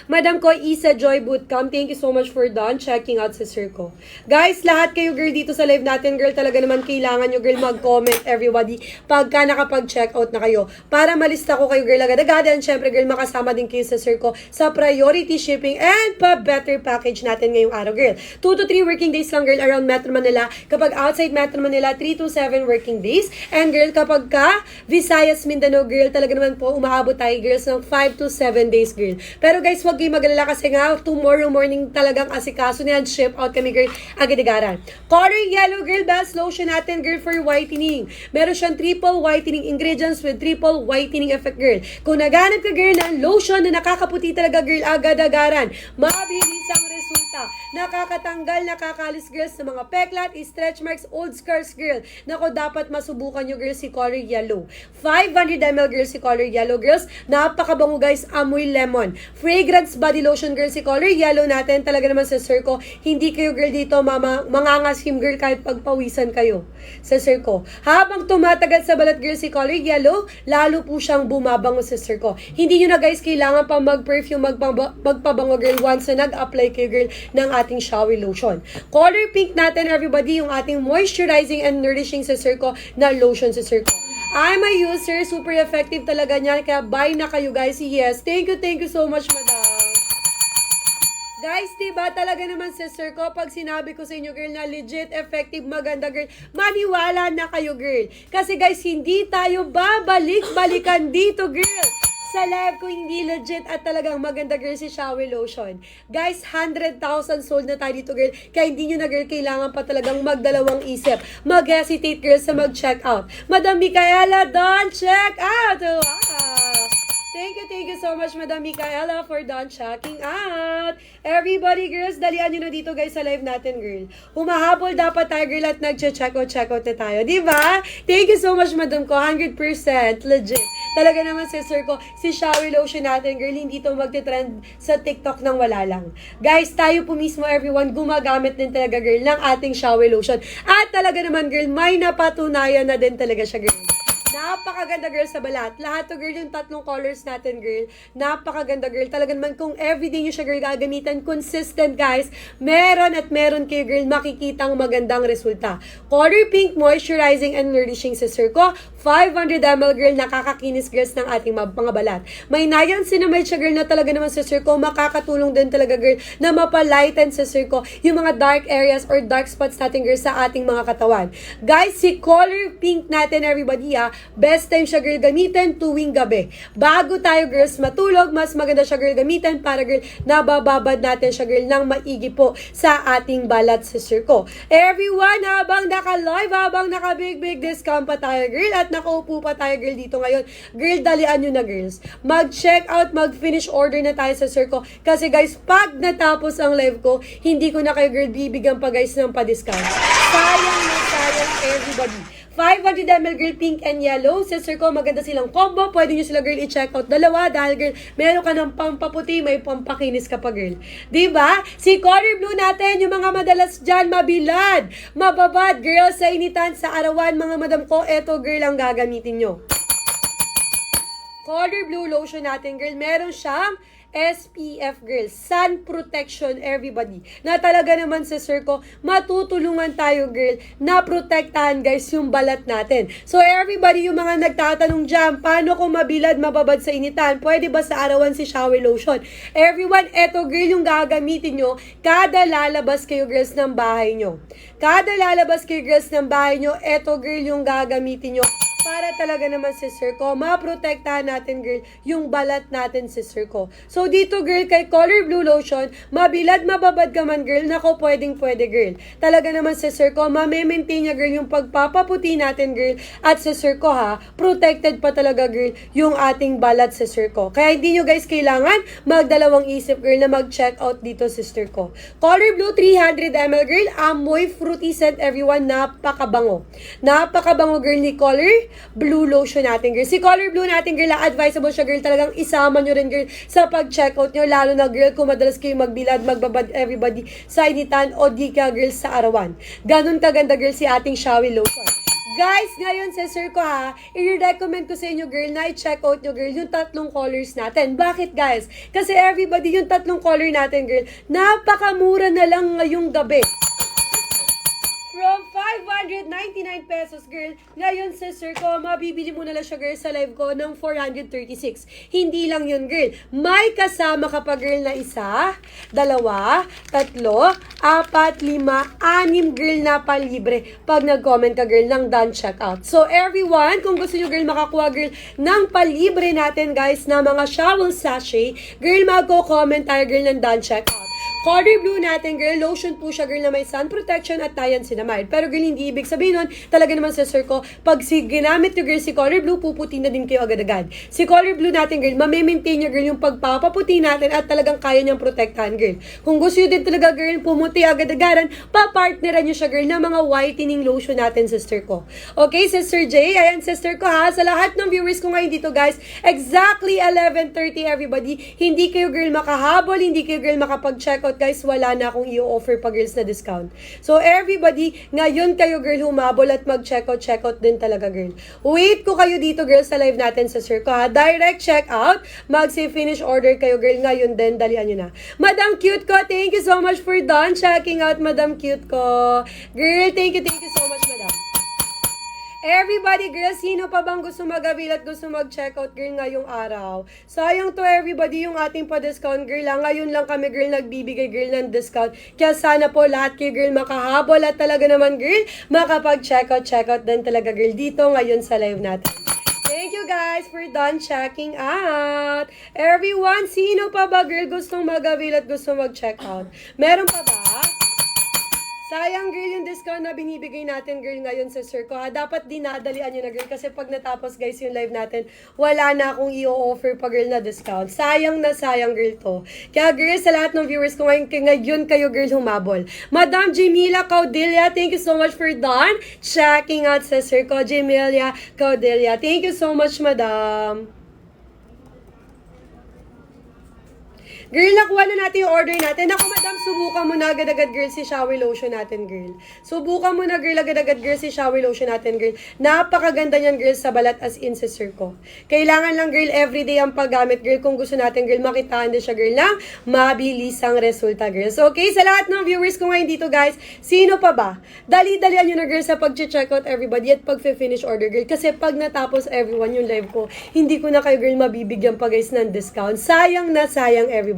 S3: Madam ko, Isa Joy Bootcamp, thank you so much for checking out sister ko. Guys, lahat kayo, girl, dito sa live natin, girl, talaga naman kailangan nyo, girl, mag-comment, everybody, pagka nakapag-check out na kayo. Para malista ko kayo, girl, agad-agad. And syempre, girl, makasama din kayo sister ko sa priority shipping and pa-better package natin ngayong araw, girl. 2 to 3 working days lang, girl, around Metro Manila. Kapag outside Metro Manila, 3 to 7 working days. And girl, kapag ka Visayas, Mindanao, girl, talaga naman po, umaabot tayo, girls, ng 5 to 7 days, girl. Pero guys, wag kayo mag-alala kasi nga, tomorrow morning talagang asikaso na yan, ship out kami, girl, agad-agaran. Color yellow, girl, best lotion natin, girl, for whitening. Meron siyang triple whitening ingredients with triple whitening effect, girl. Kung naghanap ka, girl, ng lotion na nakakaputi talaga, girl, agad-agaran. Mabilis ang resulta. Nakakatanggal, nakakalis, girl, sa mga peklat, stretch marks, old scars, girl. Nako, dapat masubukan nyo, girl, si color yellow. 500 ml, girl, si color yellow, girls. Napakabango, guys, amoy lemon. Fragrance body lotion, girl, si color yellow natin. Talaga naman sa sir ko, hindi kayo, girl, dito mangangasim, girl, kahit pagpawisan kayo sa sir ko. Habang tumatagal sa balat, girl, si color yellow, lalo po siyang bumabango sa sir ko. Hindi nyo na, guys, kailangan pa mag-perfume, magpabango, girl, once na nag-apply kayo, girl, ng ating shower lotion. Color pink natin, everybody, yung ating moisturizing and nourishing sa sir ko na lotion sa sir ko. I'm a user, super effective talaga niyan, kaya buy na kayo, guys. Yes, thank you so much, madam. Guys, diba talaga naman sister ko, pag sinabi ko sa inyo, girl, na legit, effective, maganda, girl, maniwala na kayo, girl. Kasi guys, hindi tayo babalik-balikan dito, girl. Sa live ko, hindi legit at talagang maganda, girl, si shower lotion. Guys, 100,000 sold na tayo dito, girl. Kaya hindi nyo na, girl, kailangan pa talagang magdalawang isip. Mag-hesitate, girl, sa mag-check out. Madam Micaela, don't check out! Wow! Thank you so much, Madam Micaela, for checking out. Everybody, girls, dalian nyo na dito, guys, sa live natin, girl. Humahabol dapat tayo, girl, at nag-check out na tayo. Diba? Thank you so much, Madam ko. 100% legit. Talaga naman, sister ko, si shower lotion natin, girl, hindi to magte-trend sa TikTok nang wala lang. Guys, tayo po mismo, everyone, gumagamit din talaga, girl, ng ating shower lotion. At talaga naman, girl, may napatunayan na din talaga siya, girl. Napakaganda, girl, sa balat. Lahat to, girl, yung tatlong colors natin, girl. Napakaganda, girl. Talaga naman, kung everyday nyo siya, girl, gagamitan, consistent, guys, meron kayo, girl, makikitang magandang resulta. Color pink, moisturizing and nourishing sister ko. 500 ml, girl, nakakakinis, girls, ng ating mga balat. May niacinamide siya, girl, na talaga naman, sister ko, makakatulong din talaga, girl, na mapalighten, sister ko, yung mga dark areas or dark spots natin, girl, sa ating mga katawan. Guys, si color pink natin, everybody, best time siya, girl, gamitin tuwing gabi. Bago tayo, girls, matulog, mas maganda siya, girl, gamitin para, girl, nabababad natin siya, girl, ng maigi po sa ating balat, sister ko. Everyone, habang naka-live, habang naka-big discount pa tayo, girl, at nakaupo pa tayo, girl, dito ngayon. Girl, dalian nyo na, girls. Mag-check out, mag-finish order na tayo sa sister ko. Kasi, guys, pag natapos ang live ko, hindi ko na kayo, girl, bibigyan pa, guys, ng pa-discount. Sayang na sayang, everybody. 500 ml, girl, pink and yellow. Sister ko, maganda silang combo. Pwede nyo sila, girl, i-check out dalawa. Dahil, girl, meron ka ng pampaputi, may pampakinis ka pa, girl. Diba? Si color blue natin, yung mga madalas dyan, mabilad, mababad, girl, sa initan, sa arawan, mga madam ko, eto, girl, ang gagamitin nyo. Color blue lotion natin, girl, meron siyang SPF, girl, sun protection, everybody. Na talaga naman, sister ko, matutulungan tayo, girl, na protektahan, guys, yung balat natin. So, everybody, yung mga nagtatanong dyan, paano kung mabilad, mababad sa initan? Pwede ba sa arawan si shower lotion? Everyone, eto, girl, yung gagamitin nyo, kada lalabas kayo, girls, ng bahay nyo. Kada lalabas kayo, girls, ng bahay nyo, eto, girl, yung gagamitin nyo para talaga naman, sister ko, maprotektahan natin, girl, yung balat natin, sister ko. So, dito, girl, kay Color Blue Lotion, mabilad, mababad ka man, girl, nako, pwede, girl. Talaga naman, sister ko, ma-maintain niya, girl, yung pagpapaputi natin, girl, at sister ko, ha, protected pa talaga, girl, yung ating balat, sister ko. Kaya hindi nyo, guys, kailangan magdalawang isip, girl, na mag-check out dito, sister ko. Color Blue 300 ml, girl, amoy fruity scent, everyone, napakabango. Napakabango, girl, ni Color Blue Lotion natin, girl. Si Color Blue natin, girl, advisable siya, girl. Talagang isama nyo rin, girl, sa pag-checkout nyo. Lalo na, girl, kung madalas kayo magbilad, magbabad everybody sa initan o di ka, girl, sa arawan. Ganun kaganda, girl, si ating Showy Lotion. Guys, ngayon, sister ko, ha, i-recommend ko sa inyo, girl, na i-check out nyo, girl, yung tatlong colors natin. Bakit, guys? Kasi everybody, yung tatlong color natin, girl, napakamura na lang ngayong gabi. From 599 pesos, girl. Ngayon, sister ko, mabibili mo na lang siya, girl, sa live ko ng 436. Hindi lang yun, girl. May kasama ka pa, girl, na isa, dalawa, tatlo, apat, lima, anim, girl, na palibre pag nag-comment ka, girl, ng done checkout. So, everyone, kung gusto nyo, girl, makakuha, girl, ng palibre natin, guys, na mga shower sachet, girl, magko-comment tayo, girl, ng done checkout. Color Blue natin, girl, lotion po siya, girl, na may sun protection at niacinamide. Pero, girl, hindi ibig sabihin nun, talaga naman, sister ko, pag ginamit nyo, girl, si Color Blue, puputi na din kayo agad-agad. Si Color Blue natin, girl, ma-maintain nyo, girl, yung pagpapaputi natin at talagang kaya niyang protektahan, girl. Kung gusto nyo din talaga, girl, pumuti agad-agaran, papartneran nyo siya, girl, ng mga whitening lotion natin, sister ko. Okay, Sister J, ayan, sister ko, ha, sa lahat ng viewers ko ngayon dito, guys, exactly 11:30, everybody, hindi kayo, girl, makahabol, hindi kayo, girl, makapag-check out, guys, wala na akong i-offer pa, girls, na discount. So, everybody, ngayon kayo, girl, humabol at mag-check out din talaga, girl. Wait ko kayo dito, girls, sa live natin sa Sir ko, ha. Direct check out, mag-say finish order kayo, girl, ngayon din, dalian nyo na. Madam Cute ko, thank you so much for done checking out, Madam Cute ko. Girl, thank you so much, madam. Everybody, girl, sino pa bang gusto mag-avail at gusto mag-checkout, girl, ngayong araw? Sayang to, everybody, yung ating pa-discount, girl. Ngayon lang kami, girl, nagbibigay, girl, ng discount. Kaya sana po lahat kayo, girl, makahabol at talaga naman, girl, makapag-checkout din talaga, girl, dito ngayon sa live natin. Thank you, guys, for done checking out. Everyone, sino pa ba, girl, gustong mag-avail at gusto mag-checkout? Meron pa ba? Sayang, girl, yung discount na binibigay natin, girl, ngayon sa Sir ko, ha. Dapat dinadalian nyo na, girl, kasi pag natapos, guys, yung live natin, wala na akong i-offer pa, girl, na discount. Sayang na sayang, girl, to. Kaya, girl, sa lahat ng viewers ko ngayon kayo, girl, humabol. Madam Jamila Caudelia, thank you so much for done checking out sa Sir ko. Jamila Caudelia, thank you so much, madam. Girl, nakuha na natin yung order natin. Ako, madam, subukan mo na agad-agad, girl, si shower lotion natin, girl. Subukan mo na, girl, agad-agad, girl, si shower lotion natin, girl. Napakaganda niyan, girl, sa balat as in, sister ko. Kailangan lang, girl, everyday ang paggamit, girl. Kung gusto natin, girl, makitaan din siya, girl, ng mabilisang resulta, girl. So, okay, sa lahat ng viewers ko ngayon dito, guys, sino pa ba? Dali-dalian nyo na, girl, sa pag-checkout everybody at pag-finish order, girl. Kasi pag natapos everyone yung live ko, hindi ko na kayo, girl, mabibigyan pa, guys, ng discount. Sayang na sayang, everybody.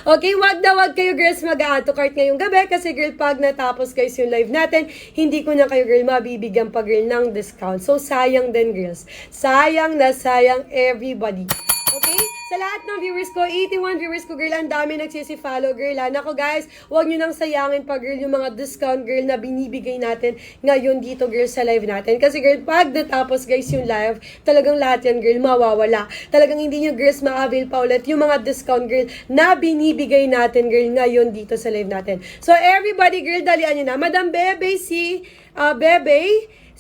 S3: Okay, wag kayo, girls, mag-add to cart ngayong gabi kasi, girl, pag natapos, guys, yung live natin, hindi ko na kayo, girl, mabibigyan pa, girl, ng discount. So, sayang din, girls. Sayang na sayang, everybody. Okay? Sa lahat ng viewers ko, 81 viewers ko, girl, ang dami nagsisi-follow, girl. Nako, guys, huwag nyo nang sayangin pa, girl, yung mga discount, girl, na binibigay natin ngayon dito, girl, sa live natin. Kasi, girl, pag natapos, guys, yung live, talagang lahat yan, girl, mawawala. Talagang hindi nyo, girls, ma-avail pa ulit yung mga discount, girl, na binibigay natin, girl, ngayon dito sa live natin. So, everybody, girl, dalian nyo na. Madam Bebe,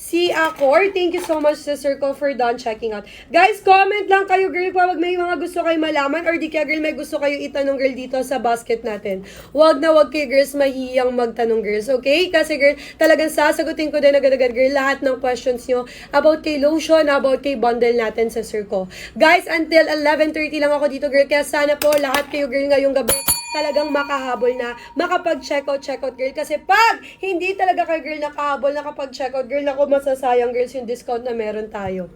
S3: si Accor, thank you so much, sister ko, for done checking out. Guys, comment lang kayo, girl, pag may mga gusto kayo malaman or di kaya, girl, may gusto kayo itanong, girl, dito sa basket natin. Wag kayo, girls, mahihiyang magtanong, girls, okay? Kasi, girl, talagang sasagutin ko din agad-agad, girl, lahat ng questions nyo about kay lotion, about kay bundle natin sa Sir ko. Guys, until 11:30 lang ako dito, girl, kaya sana po lahat kayo, girl, ngayong gabi, talagang makahabol na, makapag-checkout, girl. Kasi pag hindi talaga kayo, girl, nakahabol, nakapag-checkout, girl, ako masasayang, girls, yung discount na meron tayo.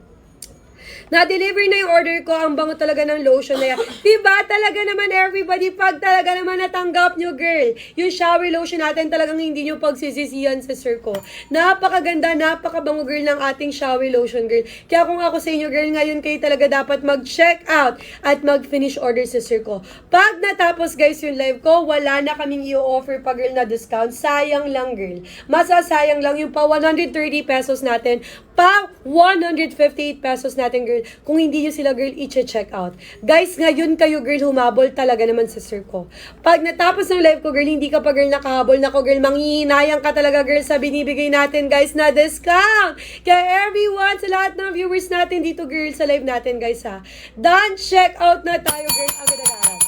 S3: Na-deliver na yung order ko. Ang bango talaga ng lotion na yan. Diba? Talaga naman everybody, pag talaga naman natanggap nyo, girl, yung shower lotion natin talagang hindi nyo pagsisisihan sa sir ko. Napakaganda, napakabango, girl, ng ating shower lotion, girl. Kaya kung ako sa inyo, girl, ngayon kayo talaga dapat mag-check out at mag-finish order sa sir ko. Pag natapos, guys, yung live ko, wala na kaming i-offer pa, girl, na discount. Sayang lang, girl. Masasayang lang yung pa 130 pesos natin, pa 158 pesos natin, girl, kung hindi nyo sila, girl, i-check out. Guys, ngayon kayo, girl, humabol talaga naman sa sir ko. Pag natapos ng live ko, girl, hindi ka pa, girl, nakahabol. Nako, girl, manghihinayang ka talaga, girl, sa binibigay natin, guys, na discount. Kaya everyone, sa lahat ng viewers natin dito, girl, sa live natin, guys, ha. Done, check out na tayo, girl, agad-agaran.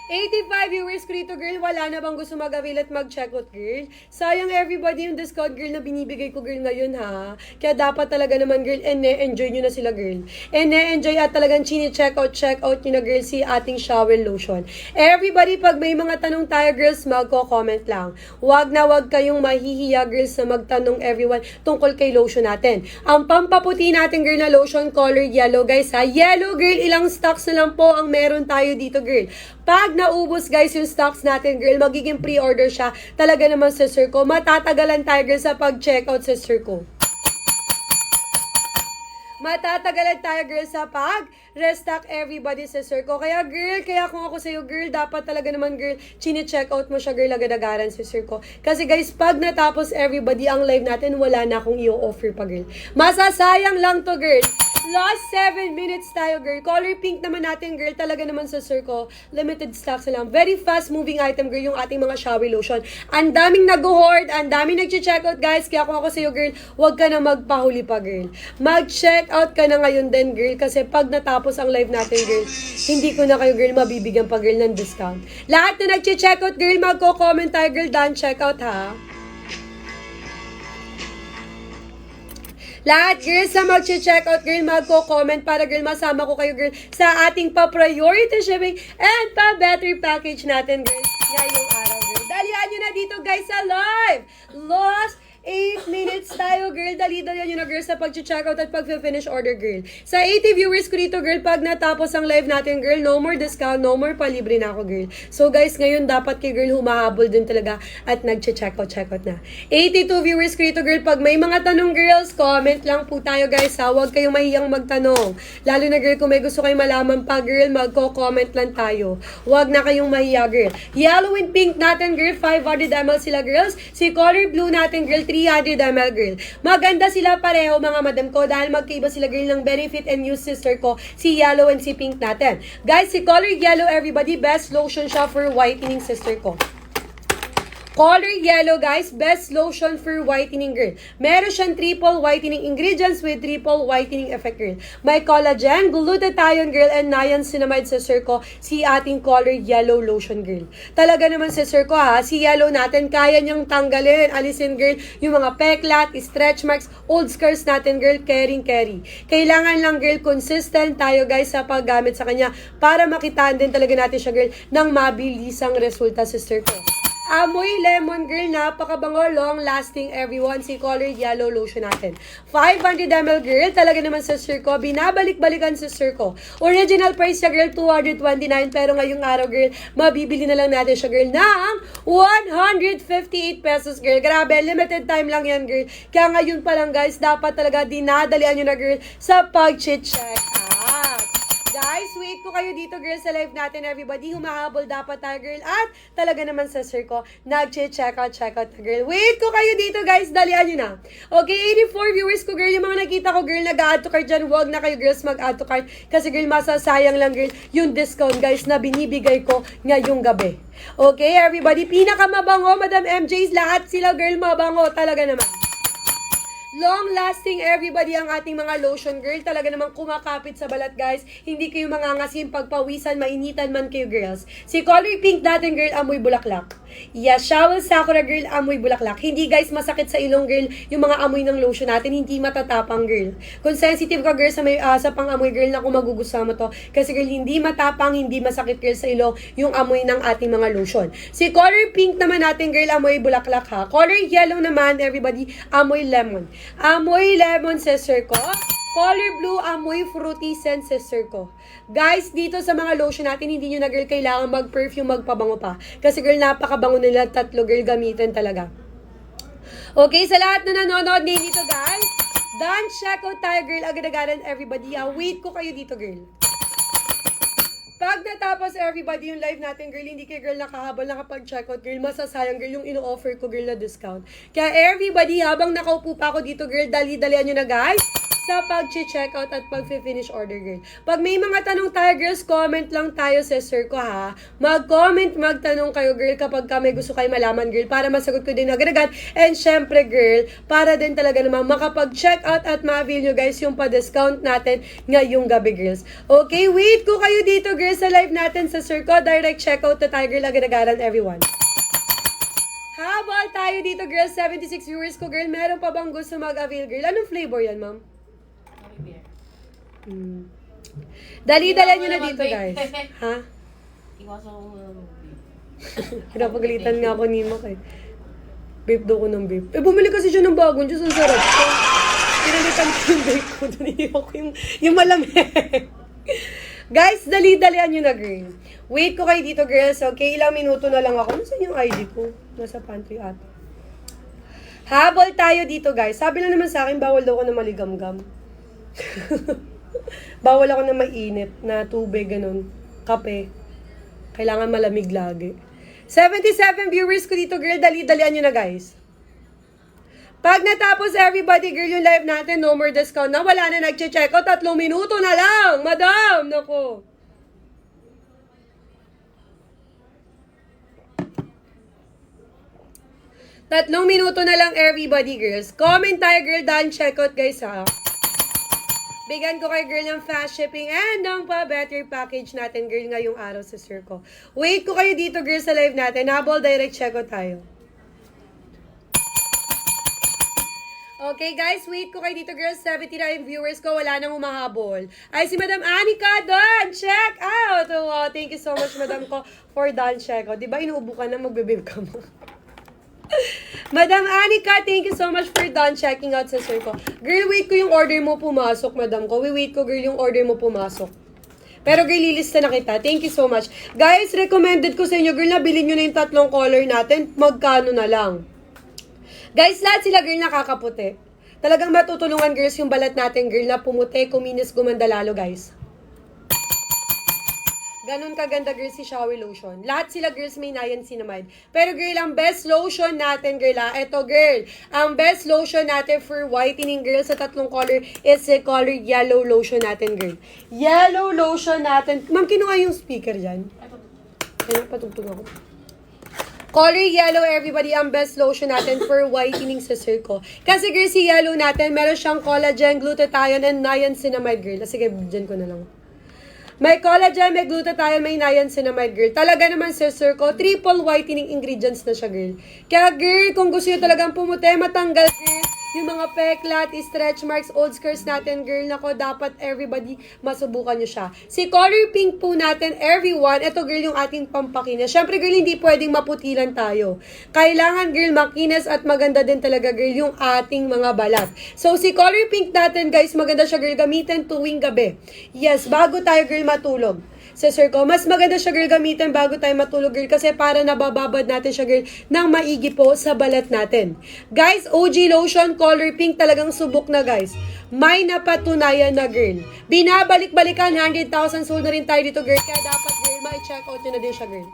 S3: 85 viewers ko dito, girl. Wala na bang gusto mag-avail at mag-check out, girl? Sayang everybody yung discount, girl, na binibigay ko, girl, ngayon, ha? Kaya dapat talaga naman, girl, enjoy nyo na sila, girl. Enjoy at talagang check out nyo na, girl, si ating shower lotion. Everybody, pag may mga tanong tayo, girls, magko-comment lang. Wag kayong mahihiya, girls, na magtanong everyone tungkol kay lotion natin. Ang pampaputi natin, girl, na lotion, color yellow, guys, ha? Yellow, girl, ilang stocks na lang po ang meron tayo dito, girl. Pag naubos, guys, yung stocks natin, girl, magiging pre-order siya. Talaga naman sa sir ko. Matatagalan tayo, girl, sa pag-checkout sa sir ko. Matatagalan tayo, girl, sa pag-restock everybody sa sir ko. Kaya, girl, kung ako sa'yo, girl, dapat talaga naman, girl, chine-checkout mo siya, girl, agad-agaran sa sir ko. Kasi, guys, pag natapos everybody ang live natin, wala na akong i-offer pa, girl. Masasayang lang to, girl. Last 7 minutes tayo, girl. Color pink naman natin, girl. Talaga naman sa sir ko. Limited stocks na lang. Very fast moving item, girl, yung ating mga shower lotion. Ang daming nag-hoard, ang daming nag-check-out, guys. Kaya kung ako sa'yo, girl, huwag ka na magpahuli pa, girl. Mag-check out ka na ngayon din, girl. Kasi pag natapos ang live natin, girl, hindi ko na kayo, girl, mabibigyan pa, girl, ng discount. Lahat na nag-check out, girl, magko-comment tayo, girl. Done check out, ha? Lahat, girls, sa mag-check out, girl, magko-comment para, girl, masama ko kayo, girl, sa ating pa-priority shipping and pa-better package natin, girl, ngayong araw, girl. Dalihan nyo na dito, guys, sa live. Lost 8 minutes tayo, girl. Dali-dalihan nyo na, girl, sa pag-check out at pag-finish order, girl. Sa 80 viewers ko dito, girl, pag natapos ang live natin, girl, no more discount, no more palibre na ako, girl. So, guys, ngayon, dapat kay girl, humahabol din talaga at nag-check out na. 82 viewers ko dito, girl, pag may mga tanong, girls, comment lang po tayo, guys, ha. Huwag kayong mahiyang magtanong. Lalo na, girl, kung may gusto kayong malaman pa, girl, magko-comment lang tayo. Huwag na kayong mahiya, girl. Yellow and pink natin, girl, 500 ml sila, girls. Si color blue natin, girl, 300 ml, girl. Maganda sila pareho, mga madam ko, dahil magkaiba sila, girl, ng benefit and use sister ko, si yellow and si pink natin. Guys, si color yellow, everybody, best lotion siya for whitening, sister ko. Color yellow, guys, best lotion for whitening, girl. Meron siyang triple whitening ingredients with triple whitening effect, girl. May collagen, glutathione, girl, and niacinamide sa sir ko, si ating color yellow lotion, girl. Talaga naman sa sir ko, ha, si yellow natin, kaya niyang tanggalin, alisin, girl, yung mga peklat, stretch marks, old scars natin, girl, carry. Kailangan lang, girl, consistent tayo, guys, sa paggamit sa kanya para makitaan din talaga natin siya, girl, ng mabilisang resulta, sister ko. Amoy lemon, girl, napakabango, long-lasting, everyone, si color yellow lotion natin. 500 ml, girl, talaga naman sa sir ko, binabalik-balikan sa sir ko. Original price siya, girl, 229, pero ngayong araw, girl, mabibili na lang natin siya, girl, ng 158 pesos, girl. Grabe, limited time lang yan, girl. Kaya ngayon pa lang, guys, dapat talaga dinadalian nyo na, girl, sa pag-check out. Guys, wait ko kayo dito, girl, sa live natin, everybody. Humahabol dapat tayo, girl. At talaga naman sa sir ko, nag-check out na, girl. Wait ko kayo dito, guys. Dalian nyo na. Okay, 84 viewers ko, girl. Yung mga nakita ko, girl, nag-add to cart dyan. Huwag na kayo, girls, mag-add to cart. Kasi, girl, masasayang lang, girl, yung discount, guys, na binibigay ko ngayong gabi. Okay, everybody. Pinakamabango, Madam MJ's. Lahat sila, girl, mabango. Talaga naman. Long-lasting, everybody, ang ating mga lotion, girl. Talaga namang kumakapit sa balat, guys. Hindi kayo mangangasim, pagpawisan, mainitan man kayo, girls. Si color pink natin, girl, amoy bulaklak. Yes, Shower Sakura, girl, amoy bulaklak. Hindi, guys, masakit sa ilong, girl, yung mga amoy ng lotion natin. Hindi matatapang, girl. Kung sensitive ka, girl, sa pang-amoy, girl, na kung magugustuhan mo to. Kasi, girl, hindi matapang, hindi masakit, girl, sa ilong yung amoy ng ating mga lotion. Si color pink naman natin, girl, amoy bulaklak, ha. Color yellow naman, everybody, amoy lemon. Amoy lemon, sister ko. Color blue, amoy fruity scent, sister ko. Guys, dito sa mga lotion natin, hindi nyo na girl kailangan mag-perfume, magpabango pa. Kasi girl, napakabango nila, tatlo girl, gamitin talaga. Okay, sa lahat na nanonood dito guys, done, check out tayo girl, agad-agadan everybody. Wait ko kayo dito girl. Pag natapos everybody yung live natin, girl, hindi kayo girl nakahabol, nakapag-check out, girl, masasayang girl yung ino-offer ko, girl, na discount. Kaya everybody, habang nakaupo pa ako dito, girl, dali-dalian nyo na, guys, sa pag-check out at pag-finish order, girl. Pag may mga tanong tayo, girls, comment lang tayo, sister ko, ha. Mag-comment, magtanong kayo, girl, kapag ka may gusto kayo malaman, girl, para masagot ko din agad-agad. And syempre, girl, para din talaga naman makapag-check out at ma-avail nyo, guys, yung pa-discount natin ngayong gabi, girls. Okay, wait ko kayo dito, girls, sa live natin sa Sir ko. Direct check out na tayo, girl, agad-agadan, everyone. Habang tayo dito, girls, 76 viewers ko, girl, meron pa bang gusto mag-avail, girl? Anong flavor yan, ma'am? Dali-dala nyo na dito, guys. Ha?
S4: Iwasan ko
S3: Pinapagalitan nga ako ni Mac eh. Vape daw ko ng vape. Eh, bumili kasi siya ng bagong Diyos. Ang sarap ko. Pinalitan ko yung vape ko. Doon iniwan ko yung malamig. Guys, dali-dalian nyo na, girl. Wait ko kayo dito, girls. Okay, ilang minuto na lang ako. Nasaan yung ID ko? Nasa pantry ata. Habol tayo dito, guys. Sabi lang naman sa akin, bawal daw ko na maligamgam. Bawal ako na mainit na tubig, ganun. Kape. Kailangan malamig lagi. 77 viewers ko dito, girl. Dali-dalian nyo na, guys. Pag natapos everybody, girl, yung live natin, no more discount na. Wala na nag-check out. 3 minuto na lang. Madam, nako. Tatlong minuto na lang everybody, girls. Comment tayo, girl, done check out, guys, ha. Bigyan ko kay girl ng fast shipping and ng pa-better package natin, girl, ngayong araw sa Sir ko. Wait ko kayo dito, girl, sa live natin. Habol, direct check out tayo. Okay, guys, wait ko kayo dito, girls. 79 viewers ko, wala nang humahabol. Ay, si Madam Anika, done! Check out! Oh, thank you so much, Madam ko, for done check out. Diba, inuubo ka na, magbe-babe ka mo. Madam Anika, thank you so much for done checking out sa Sir ko. Girl, wait ko yung order mo pumasok, Madam ko. Wait ko, girl, yung order mo pumasok. Pero girl, lilista na kita. Thank you so much. Guys, recommended ko sa inyo, girl, na bilhin nyo na yung 3 color natin. Magkano na lang? Guys, lahat sila, girl, nakakaputi. Talagang matutulungan, girls, yung balat natin, girl, na pumuti, kuminis, gumanda lalo, guys. Ganon kaganda, girls, si Shower Lotion. Lahat sila, girls, may niacinamide. Pero, girl, ang best lotion natin, girl, eto, girl, ang best lotion natin for whitening, girl, sa 3 color is the color yellow lotion natin, girl. Yellow lotion natin. Ma'am, kinuha yung speaker dyan. Ayun, patugtog ako. Color yellow, everybody, ang best lotion natin for whitening sa Sir ko. Kasi, girl, si yellow natin, meron siyang collagen, glutathione, and niacinamide, girl. Sige, dyan ko na lang. May collagen, may glutathione, may niacinamide, girl. Talaga naman, sister ko, triple whitening ingredients na siya, girl. Kaya, girl, kung gusto nyo talagang pumuti, matanggal, girl, yung mga peklat, stretch marks, old scars natin, girl, nako, dapat everybody masubukan nyo siya. Si color pink po natin, everyone, ito, girl, yung ating pampakinis. Syempre, girl, hindi pwedeng maputilan tayo. Kailangan, girl, makinis at maganda din talaga, girl, yung ating mga balat. So, si color pink natin, guys, maganda siya, girl, gamitin tuwing gabi. Yes, bago tayo, girl, matulog. Sa Sir ko, mas maganda siya, girl, gamitin bago tayo matulog, girl, kasi para nabababad natin siya, girl, ng maigi po sa balat natin. Guys, OG lotion, color pink, talagang subok na, guys. May napatunayan na, girl. Binabalik-balikan, 100,000 sold na rin tayo dito, girl, kaya dapat, girl, ma-check out nyo na din siya, girl.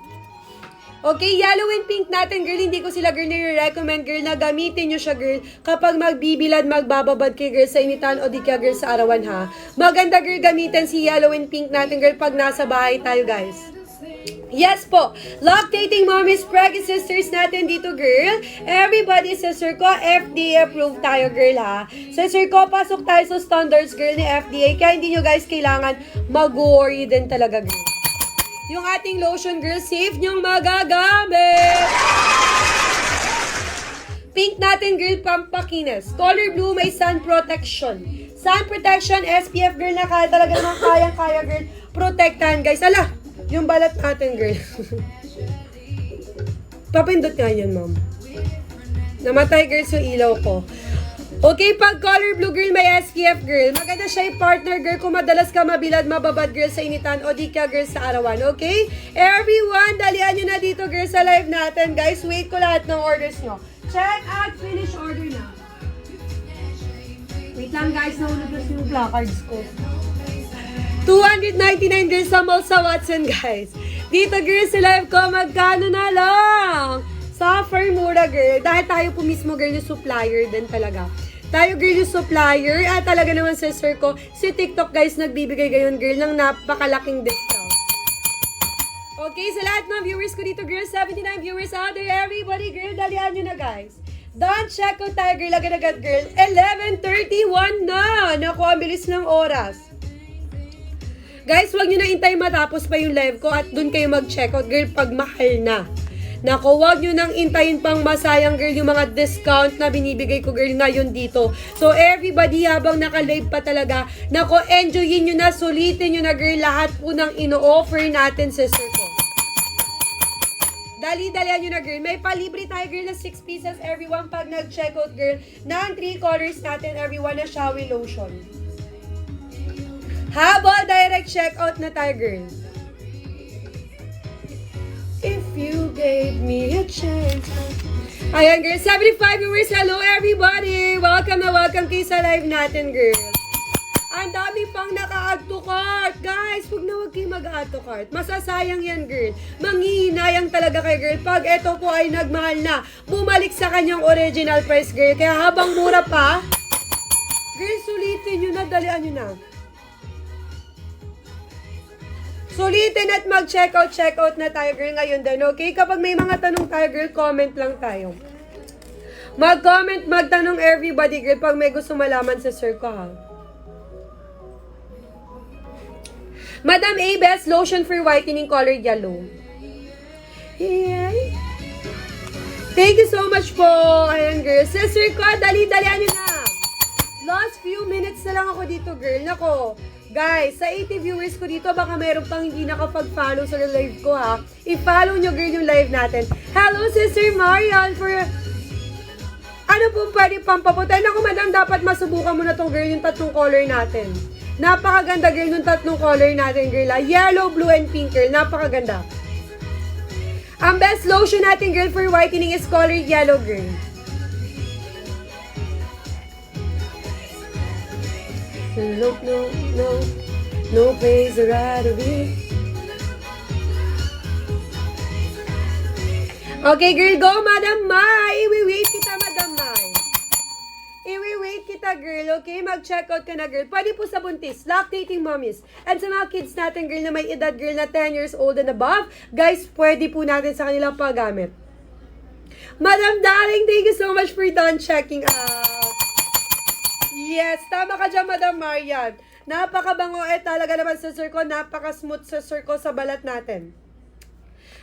S3: Okay, yellow and pink natin, girl, hindi ko sila, girl, nire-recommend, girl, na gamitin nyo siya, girl, kapag magbibilad, magbababad kayo, girl, sa initan o di kaya, girl, sa arawan, ha. Maganda, girl, gamitin si yellow and pink natin, girl, pag nasa bahay tayo, guys. Yes po, lactating mommies, pregnant sisters natin dito, girl. Everybody, sister ko, FDA approved tayo, girl, ha. Sister ko, pasok tayo sa standards, girl, ni FDA, kaya hindi nyo, guys, kailangan mag-worry din talaga, girl. Yung ating lotion, girl, safe nyong magagamit. Pink natin, girl, pampakinis. Color blue, may sun protection. Sun protection, SPF, girl, na kaya talaga naman kayang-kaya, girl. Protektahan, guys. Ala, yung balat natin, girl. Papindot nga yan, ma'am. Namatay, girls, yung ilaw ko. Okay, pag color blue girl, may SPF girl. Maganda siya yung partner girl kung madalas ka mabilad, mababad girl sa initan o di ka girl sa arawan, okay? Everyone, dalian nyo na dito girl sa live natin. Guys, wait ko lahat ng orders nyo. Check out, finish order na. Wait lang guys, nahulog na yung placards ko. 299 girls sa mall sa Watson guys. Dito girl sa live ko, magkano na lang? Suffer mura girl. Dahil tayo po mismo girl yung supplier din talaga. Tayo girl yung supplier at talaga naman sister ko, si TikTok guys nagbibigay gayon girl ng napakalaking discount. Okay, sa lahat ng viewers ko dito girl, 79 viewers out there, everybody girl, dalian nyo na guys. Don't check out tayo girl, agad-agad girl, 11:31 na! Naku, ang bilis ng oras. Guys, huwag nyo na intay matapos pa yung live ko at dun kayo mag-check out girl pag mahal na. Nako, wag nyo nang intayin pang masayang girl yung mga discount na binibigay ko girl ngayon dito. So everybody habang naka-live pa talaga, nako enjoyin nyo na, sulitin nyo na girl lahat po ng ino-offer natin sister ko. Dali-dalian nyo na girl. May palibre tayo girl na 6 pieces everyone pag nag-check out girl ng 3 colors natin everyone na showy lotion. Habang direct check out na tayo girl. If you gave me a chance. Ayan, girl. 75 viewers. Hello, everybody. Welcome na welcome kayo sa live natin, girl. Ang dami pang naka-add to cart. Guys, huwag kayo mag-add to cart. Masasayang yan, girl. Manghihinayang talaga kay girl. Pag ito po ay nagmahal na, bumalik sa kanyang original price, girl. Kaya habang mura pa, girl, sulitin nyo na, dalian nyo na. Sulitin at mag-check out na tayo, girl, ngayon din, okay? Kapag may mga tanong tayo, girl, comment lang tayo. Mag-comment, magtanong everybody, girl, pag may gusto malaman sa sir ko, ha? Madam A, best lotion for whitening color yellow. Yay! Thank you so much po. Ayan, girl. Sister ko, dali-dalian nyo na. Last few minutes na lang ako dito, girl. Nako. Guys, sa 80 viewers ko dito, baka meron pang hindi nakapag-follow sa live ko, ha? I-follow nyo, girl, yung live natin. Hello, Sister Marian, for... Ano po pwede pampaputan? Ako, madam, dapat masubukan mo na tong girl, yung tatlong color natin. Napakaganda, girl, yung tatlong color natin, girl, ha? Yellow, blue, and pink, girl. Napakaganda. Ang best lotion natin, girl, for whitening is color yellow, girl. No place I'd rather be. Okay, girl, go, Madam Mai. Iwi-wait kita, Madam Mai. Iwi-wait kita, girl, okay? Mag-check out ka na, girl. Pwede po sa buntis, lactating mommies. And sa mga kids natin, girl, na may edad, girl, na 10 years old and above, guys, pwede po natin sa kanilang paggamit. Madam Darling, thank you so much for done checking out. Yes, tama ka dyan, Madam Marian. Napakabango talaga naman sa sir ko. Napaka-smooth sa sir ko sa balat natin.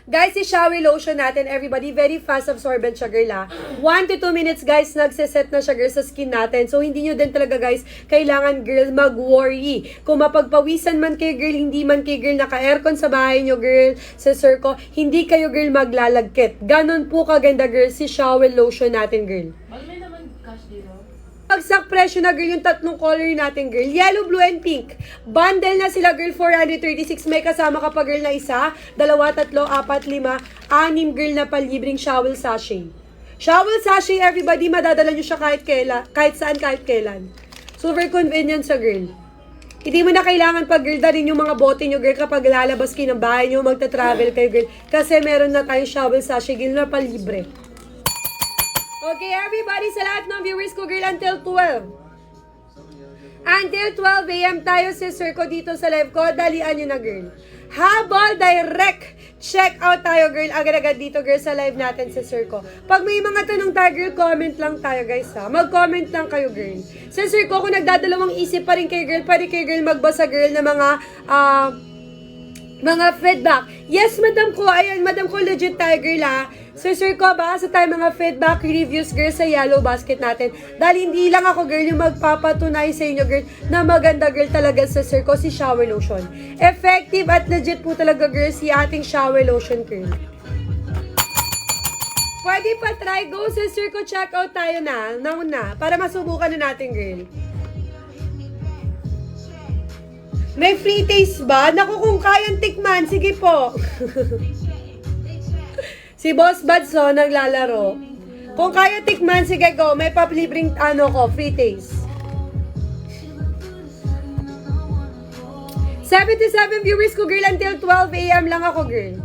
S3: Guys, si shower lotion natin, everybody, very fast absorbent siya, girl, ha. 1 to 2 minutes, guys, nagsiset na siya, girl, sa skin natin. So, hindi nyo din talaga, guys, kailangan, girl, mag-worry. Kung mapagpawisan man kayo, girl, hindi man kayo, girl, naka-aircon sa bahay nyo, girl, sa sir ko, hindi kayo, girl, maglalagkit. Ganon po kaganda, girl, si shower lotion natin, girl.
S4: May naman cash dito.
S3: Pagsak presyo na, girl, yung tatlong color natin, girl. Yellow, blue, and pink. Bundle na sila, girl, 436. May kasama ka pa, girl, na isa, 2, 3, 4, 5, 6, girl, na palibreng shower sachet. Shower sachet, everybody, madadala nyo siya kahit saan, kahit kailan. Super convenient sa girl. Hindi mo na kailangan pag, girl, dalhin yung mga bote nyo, girl, kapag lalabas kayo ng bahay nyo, magta-travel kayo, girl. Kasi meron na tayong shower sachet, girl, na palibre. Okay, everybody, sa lahat ng viewers ko, girl, until 12. Until 12 a.m. tayo, sister ko, dito sa live ko. Dalian nyo na, girl. Habol, direct check out tayo, girl. Agad-agad dito, girl, sa live natin, sister ko. Pag may mga tanong tayo, girl, comment lang tayo, guys, ha. Mag-comment lang kayo, girl. Sister ko, kung nagdadalawang isip pa rin kayo, girl, pwede kayo, girl, magbasa, girl, na mga feedback. Yes, madam ko. Ayan, madam ko, legit tayo, girl, ha. Sir ko, basa tayo mga feedback reviews, girl, sa yellow basket natin. Dahil hindi lang ako, girl, yung magpapatunay sa inyo, girl, na maganda, girl, talaga sa sir ko, si shower lotion. Effective at legit po talaga, girl, si ating shower lotion, girl. Pwede pa try. Go, sister ko. Check out tayo na. Nauna. Para masubukan na natin, girl. May free taste ba? Naku, kung kayang tikman, sige po. Si Boss Badso naglalaro. Kung kaya tikman, sige go. May paplibring free taste. 77 viewers ko, girl, until 12 a.m. lang ako, girl.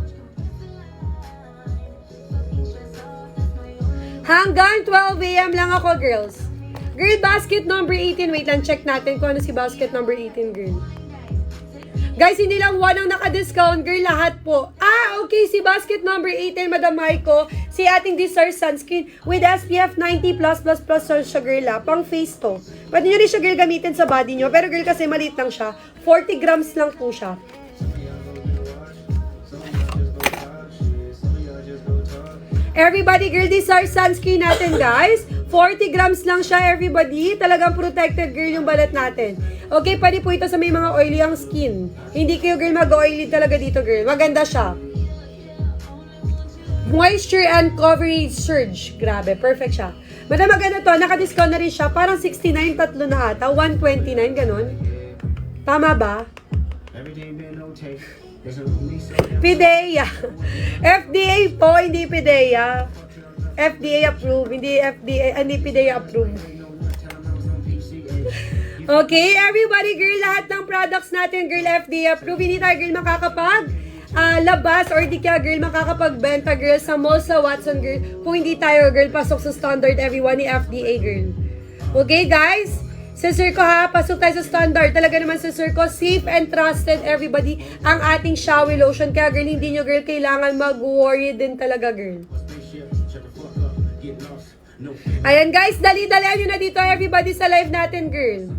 S3: Hanggang 12 a.m. lang ako, girls. Girl, basket number 18. Wait lang, check natin kung ano si basket number 18, girl. Guys, hindi lang one ang naka-discount, girl, lahat po. Okay, si basket number 18, Madam Maiko, si ating Desire Sunscreen with SPF 90+++ siya, girl, pang face to. Pwede nyo rin siya, girl, gamitin sa body nyo. Pero, girl, kasi maliit lang siya. 40 grams lang po siya. Everybody, girl, Desire Sunscreen natin, guys. 40 grams lang siya, everybody. Talagang protected, girl, yung balat natin. Okay, pwede po ito sa may mga oily ang skin. Hindi kayo, girl, mag-oily talaga dito, girl. Maganda siya. Moisture and coverage surge. Grabe, perfect siya. Madam, maganda to. Naka-discount na rin siya. Parang 69, tatlo na ata. 129, ganun. Tama ba? Pidea. FDA po, hindi Pidea. FDA approved, hindi Pidea approved. Okay, everybody, girl, lahat ng products natin, girl, FDA approved. Hindi tayo, girl, makakapag labas or di kaya, girl, makakapagbenta, girl, sa mall, sa Watson, girl, kung hindi tayo, girl, pasok sa standard everyone ni FDA, girl. Okay, guys? Sister ko ha, pasok tayo sa standard. Talaga naman, sister ko, safe and trusted, everybody, ang ating shower lotion. Kaya, girl, hindi nyo, girl, kailangan mag-worry din talaga, girl. Ayan, guys, dali-dalian nyo na dito, everybody, sa live natin, girl.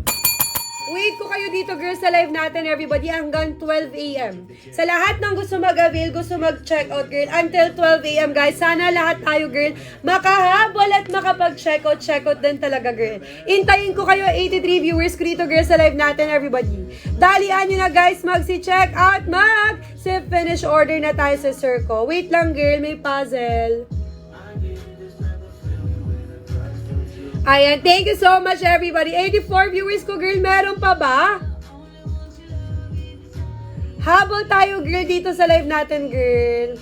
S3: Wait ko kayo dito, girl, sa live natin, everybody, hanggang 12 a.m. Sa lahat ng gusto mag-avail, gusto mag-check out, girl, until 12 a.m., guys. Sana lahat tayo, girl, makahabol at makapag-check out din talaga, girl. Intayin ko kayo, 83 viewers ko dito, girl, sa live natin, everybody. Dalian nyo na, guys, mag-si-check out, mag-si-finish order na tayo sa Circo. Wait lang, girl, may puzzle. Ayan, thank you so much, everybody. 84 viewers ko, girl. Meron pa ba? Habol tayo, girl, dito sa live natin, girl.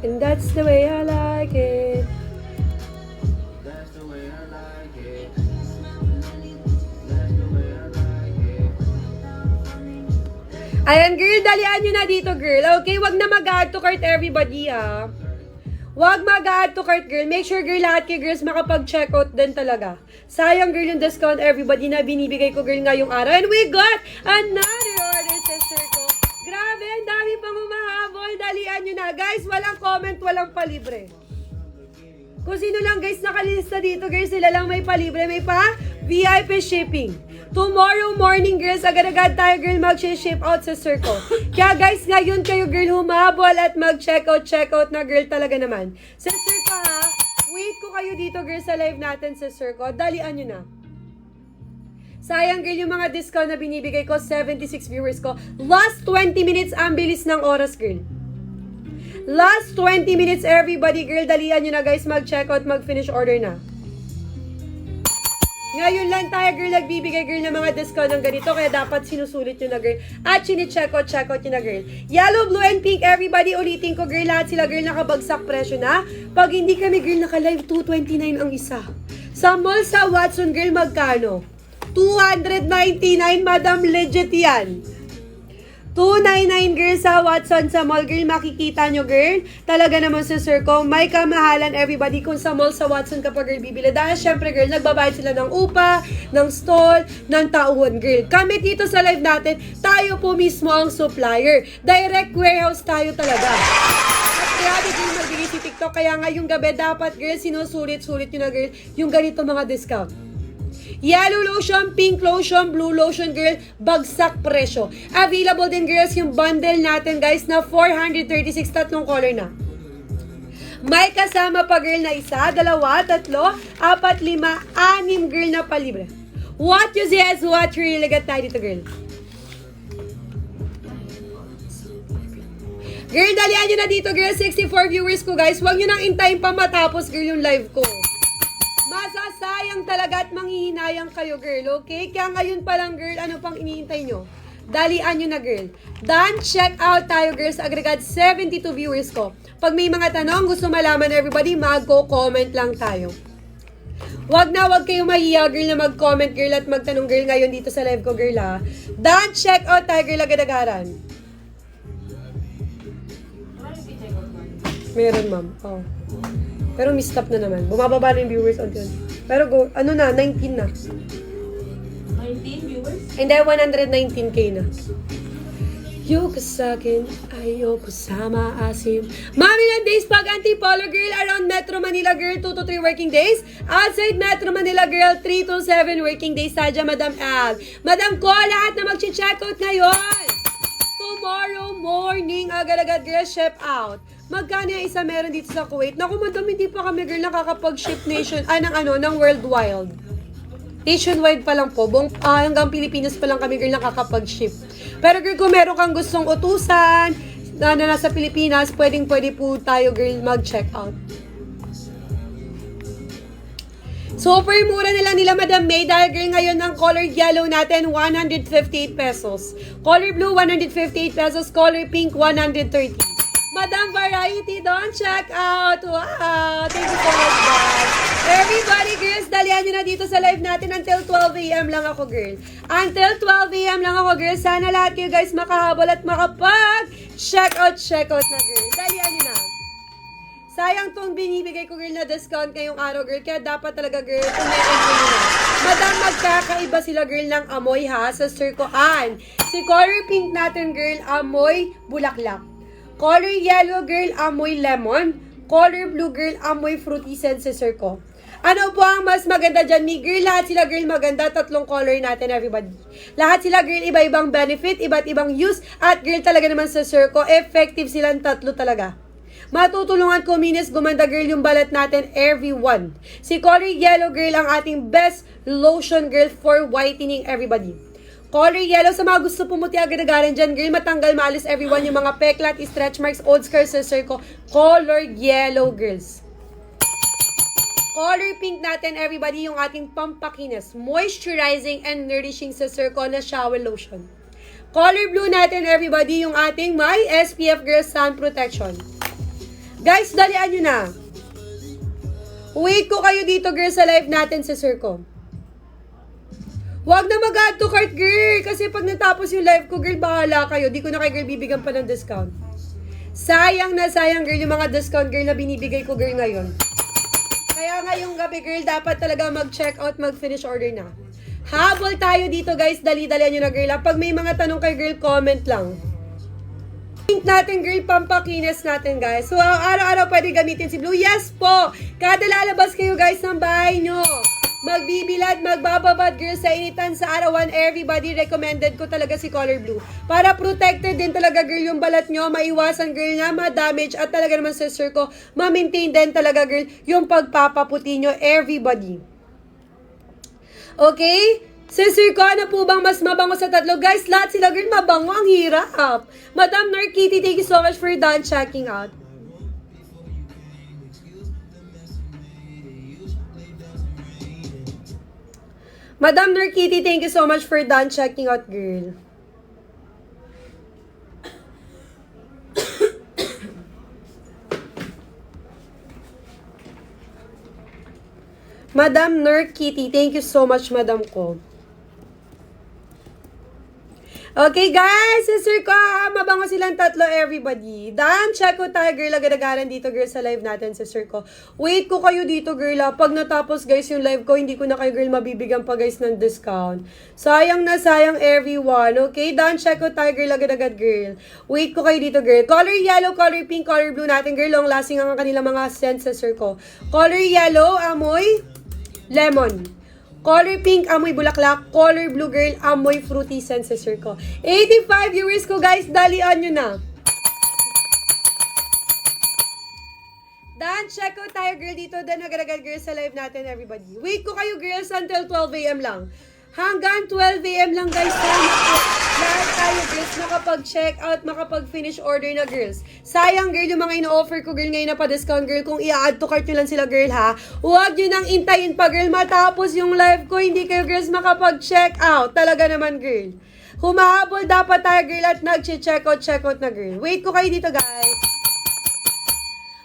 S3: And that's the way I like it. Ayan, girl, dalian nyo na dito, girl. Okay, wag na mag-add to cart, everybody, ha. Wag mag-add to cart, girl. Make sure, girl, lahat kayo, girls, makapag-checkout din talaga. Sayang, girl, yung discount, everybody, na binibigay ko, girl, ngayong araw. And we got another order, sister ko. Grabe, ang dami pang humahabol. Dalian nyo na. Guys, walang comment, walang palibre. Kung sino lang, guys, nakalista dito, girls, sila lang may palibre. May pa VIP shipping. Tomorrow morning, girls, agad-agad tayo, girl, mag-ship out sa Circo. Kaya, guys, ngayon kayo, girl, humabol at mag-check out na, girl, talaga naman. Sa Circo, ha? Wait ko kayo dito, girl, sa live natin sa Circo. Dalian nyo na. Sayang, girl, yung mga discount na binibigay ko, 76 viewers ko. Last 20 minutes, ang bilis ng oras, girl. Last 20 minutes, everybody, girl, dalian nyo na, guys, mag-check out, mag-finish order na. Ngayon lang tayo, girl, nagbibigay, girl, ng mga discount ng ganito. Kaya dapat sinusulit nyo na, girl. At chine-check out nyo na, girl. Yellow, blue, and pink, everybody, ulitin ko, girl. Lahat sila, girl, nakabagsak presyo na. Pag hindi kami, girl, naka-live, 229 ang isa. Sa mall, sa Watson, girl, magkano? 299, madam, legit yan. 299, girl, sa Watson, sa mall, girl, makikita nyo, girl. Talaga naman sa Circo, may kamahalan, everybody, kung sa mall, sa Watson kapag, girl, bibili. Dahil, syempre, girl, nagbabayad sila ng upa, ng stall, ng tauhan, girl. Kami dito sa live natin, tayo po mismo ang supplier. Direct warehouse tayo talaga. At grabe, girl, magbigay si TikTok. Kaya ngayong gabi, dapat, girl, sinusulit-sulit nyo na, girl, yung ganito mga discount. Yellow lotion, pink lotion, blue lotion, girl, bagsak presyo. Available din, girls, yung bundle natin, guys, na 436, tatlong color na. May kasama pa, girl, na isa, dalawa, tatlo, apat, lima, anim, girl, na palibre. What you see is what you really get tayo dito, girl. Girl, dalian nyo na dito, girl. 64 viewers ko, guys. Huwag nyo nang intayin pa matapos, girl, yung live ko. Masasayang talaga at manghihinayang kayo, girl, okay? Kaya ngayon pa lang, girl, ano pang iniintay nyo? Dalian nyo na, girl. Done, check out tayo, girl, sa agregat 72 viewers ko. Pag may mga tanong, gusto malaman everybody, mag-comment lang tayo. Wag kayo mahiya, girl, na mag-comment, girl, at magtanong, girl, ngayon dito sa live ko, girl, ha. Done, check out tayo, girl, agad-agaran. Meron, ma'am. Oh. Pero mistap na naman. Bumababa na yung viewers on yun. Pero go, ano na, 19 na.
S4: 19 viewers?
S3: And then 119k na. Ayoko sa'kin, ayoko sa maasim. Mami ng days pag Antipolo, girl, around Metro Manila, girl, 2 to 3 working days. Outside Metro Manila, girl, 3 to 7 working days. Sadya, Madam Al. Madam ko, lahat na mag-check out ngayon. Tomorrow morning, agad-agad, girl, ship out. Magkano yung isa meron dito sa Kuwait? Naku, madam, hindi pa kami, girl, nakakapag-ship ng worldwide. Nationwide pa lang po. Hanggang Pilipinas pa lang kami, girl, nakakapag-ship. Pero, girl, kung meron kang gustong utusan na nasa Pilipinas, pwede po tayo, girl, mag-check out. Super mura na lang nila, Madam May, dahil, girl, ngayon ang color yellow natin, 158 pesos. Color blue, 158 pesos. Color pink, 130. Madam Variety, don't check out. Wow! Thank you so much, guys. Everybody, girls, dalihan nyo na dito sa live natin until 12 a.m. lang ako, girl. Until 12 a.m. lang ako, girl. Sana lahat kayo, guys, makahabol at makapag-check out na, girl. Dalihan nyo na. Sayang tong binibigay ko, girl, na discount ngayong araw, girl. Kaya dapat talaga, girl, tumitin ko nyo na. Madam, magkakaiba sila, girl, ng amoy, ha, sa Sir Koan. Si color pink natin, girl, amoy bulaklak. Color yellow, girl, amoy lemon. Color blue, girl, amoy fruity senses ko. Ano po ang mas maganda dyan, mi girl? Lahat sila, girl, maganda. 3 color natin, everybody. Lahat sila, girl, iba-ibang benefit, iba't ibang use. At, girl, talaga naman sa Circo, effective silang 3 talaga. Matutulungan ko, minis, gumanda, girl, yung balat natin, everyone. Si color yellow, girl, ang ating best lotion, girl, for whitening, everybody. Color yellow, sa mga gusto pumuti agad-agaran dyan, girl, matanggal, maalis everyone, yung mga peklat, stretch marks, old scars sa Circo. Color yellow, girls. Color pink natin, everybody, yung ating pampakinis, moisturizing and nourishing sa Circo na shower lotion. Color blue natin, everybody, yung ating my SPF, girls, sun protection. Guys, dalian nyo na. Wait ko kayo dito, girls, sa live natin sa Circo. Huwag na mag-add to cart, girl. Kasi pag natapos yung live ko, girl, bahala kayo. Di ko na kay girl bibigyan pa ng discount. Sayang na sayang, girl, yung mga discount, girl, na binibigay ko, girl, ngayon. Kaya ngayong gabi, girl, dapat talaga mag-check out, mag-finish order na. Habol tayo dito, guys. Dali-dalian nyo na, girl. Pag may mga tanong kay girl, comment lang. Link natin, girl, pampakinis natin, guys. So, araw-araw pwede gamitin si Blue. Yes po! Kada lalabas kayo, guys, ng bahay nyo. Magbibilad, magbababad, girl, sa initan, sa arawan, everybody, recommended ko talaga si color blue. Para protected din talaga, girl, yung balat nyo, maiwasan, girl, na ma-damage, at talaga naman sa Circo, ma-maintain din talaga, girl, yung pagpapaputi nyo, everybody. Okay? Sa Circo, ano po bang mas mabango sa 3? Guys, lahat sila, girl, mabango, ang hirap. Madam Narkiti, thank you so much for done checking out. Madam Narkiti, thank you so much for done checking out, girl. Madam Narkiti, thank you so much, madam ko. Okay, guys, si Sir ko, mabango silang 3, everybody. Dan, check ko tayo, girl, agad-agaran dito, girl, sa live natin, si Sir ko. Wait ko kayo dito, girl, ha. Pag natapos, guys, yung live ko, hindi ko na kayo, girl, mabibigyan pa, guys, ng discount. Sayang na sayang, everyone. Okay, Dan, check ko tayo, girl, agad-agad, girl. Wait ko kayo dito, girl. Color yellow, color pink, color blue natin, girl. Long lasting ang kanilang mga scents, si Sir ko. Color yellow, amoy lemon. Color pink, amoy bulaklak. Color blue, girl, amoy fruity senses ko. 85 viewers ko, guys. Dalian nyo na. Dan, check out tayo, girl, dito. Dan, agad-agad, girl, sa live natin, everybody. Wait ko kayo, girls, until 12 a.m. lang. Hanggang 12 a.m. lang, guys. Lahat tayo, girls, makapag-check out, makapag-finish order na, girls. Sayang, girl, yung mga ino-offer ko, girl, ngayon na pa-discount, girl. Kung i-add to cart nyo lang sila, girl, ha? Huwag nyo nang intayin pa, girl. Matapos yung live ko, hindi kayo, girls, makapag-check out. Talaga naman, girl. Humahabol dapat tayo, girl, at nag-check out na, girl. Wait ko kayo dito, guys.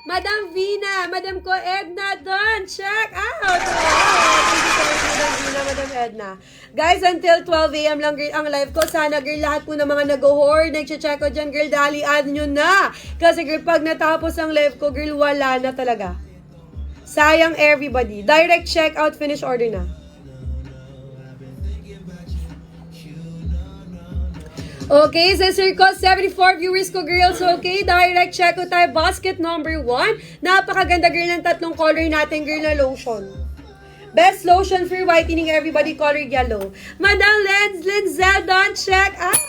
S3: Madam Vina, Madam ko Edna, don check out! Thank you so much, Madam Vina, Madam Edna. Guys, until 12 a.m. lang, girl, ang live ko. Sana, girl, lahat po ng mga nag-hoard, nag-check out dyan, girl, dali-add nyo na. Kasi, girl, pag natapos ang live ko, girl, wala na talaga. Sayang everybody. Direct check out, finish order na. Okay, sa circle, 74 viewers ko, girls. Okay, direct check out tayo. Basket number 1. Napakaganda, girl, ng tatlong color natin, girl, na lotion. Best lotion for whitening, everybody, color yellow. Madam Lenzel, don't check out.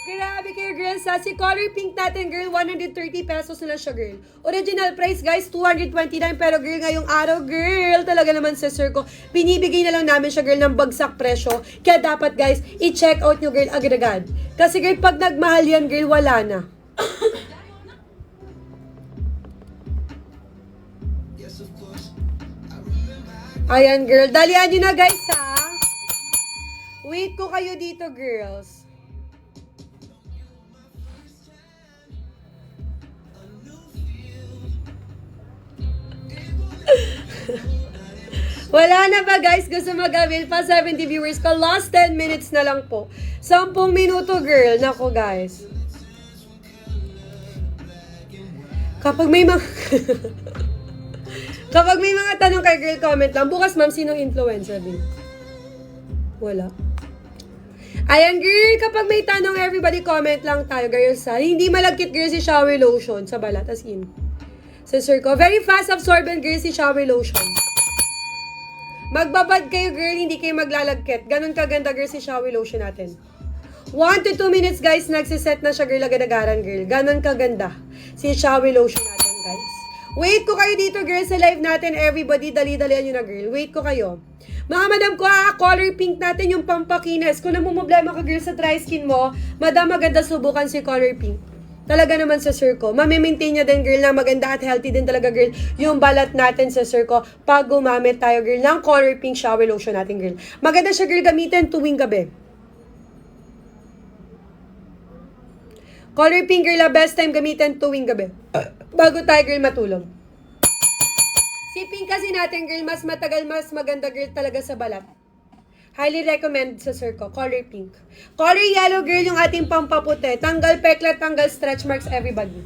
S3: Grabe kayo, girls, ha? Si color pink natin, girl, 130 pesos na lang siya, girl. Original price, guys, 229. Pero, girl, ngayong araw, girl, talaga naman sa circle, binibigay na lang namin siya, girl, ng bagsak presyo. Kaya dapat, guys, i-check out nyo, girl, agad-agad. Kasi, girl, pag nagmahal yan, girl, wala na. Ayan, girl. Dalian nyo na, guys, ha? Wait ko kayo dito, girls. Wala na ba, guys? Gusto mag-avail pa? 70 viewers ko. Last 10 minutes na lang po. 10 minuto, girl. Nako, guys. Kapag may mga... Kapag may mga tanong kay girl, comment lang. Bukas, ma'am, sinong influencer din? Wala. Ayan, girl. Kapag may tanong, everybody comment lang tayo, girls. Ha? Hindi malagkit, girl, si shower lotion sa balat. As in. Sa circle. Very fast absorbent, girl, si shower lotion. Magbabad kayo, girl, hindi kayo maglalagkit. Ganon kaganda, girl, si shower lotion natin. 1 to 2 minutes, guys, nagsiset na siya, girl, agad-agaran, girl. Ganon kaganda si shower lotion natin, guys. Wait ko kayo dito, girl, sa live natin. Everybody, dali-dalian nyo na, girl. Wait ko kayo. Mga madam ko, color pink natin yung pampakinis. Kung namumblema ka, girl, sa dry skin mo, madam, maganda subukan si color pink. Talaga naman sa circo. Mamimaintain nyo din, girl, na maganda at healthy din talaga, girl, yung balat natin sa circo pag gumamit tayo, girl, ng color pink shower lotion natin, girl. Maganda siya, girl, gamitin tuwing gabi. Color pink, girl, best time gamitin tuwing gabi. Bago tayo, girl, matulog. Si pink kasi natin, girl, mas matagal, mas maganda, girl, talaga sa balat. Highly recommend sa circo. Color pink. Color yellow, girl, yung ating pampaputi. Tanggal peklat, tanggal stretch marks, everybody.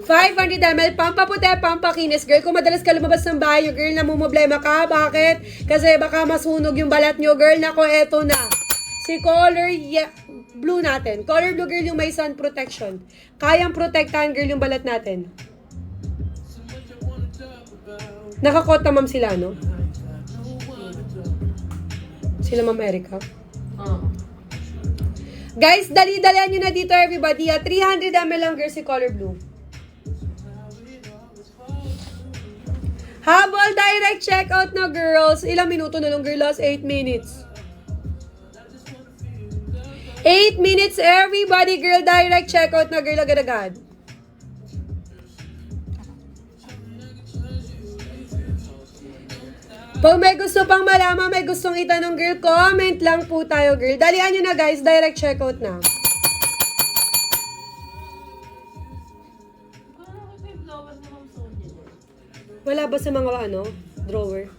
S3: 500 ml, pampaputi, pampakinis, girl. Kung madalas ka lumabas ng bahay, girl, namumblema ka. Bakit? Kasi baka masunog yung balat nyo, girl. Nako, eto na. Si color blue natin. Color blue, girl, yung may sun protection. Kayang protektahan, girl, yung balat natin. Nakakota, ma'am, sila, no? Sila, Ma'am Erica. Guys, dali-dalian nyo na dito, everybody. 300 ml lang, girl, si color blue. Habol, direct checkout na, girls. Ilang minuto na lang, girl? Last 8 minutes. 8 minutes, everybody, girl. Direct checkout na, girl. Agad-agad. Pag may gusto pang malaman, may gustong itanong, girl, comment lang po tayo, girl. Dalian nyo na, guys. Direct checkout na. Wala ba sa mga, drawer?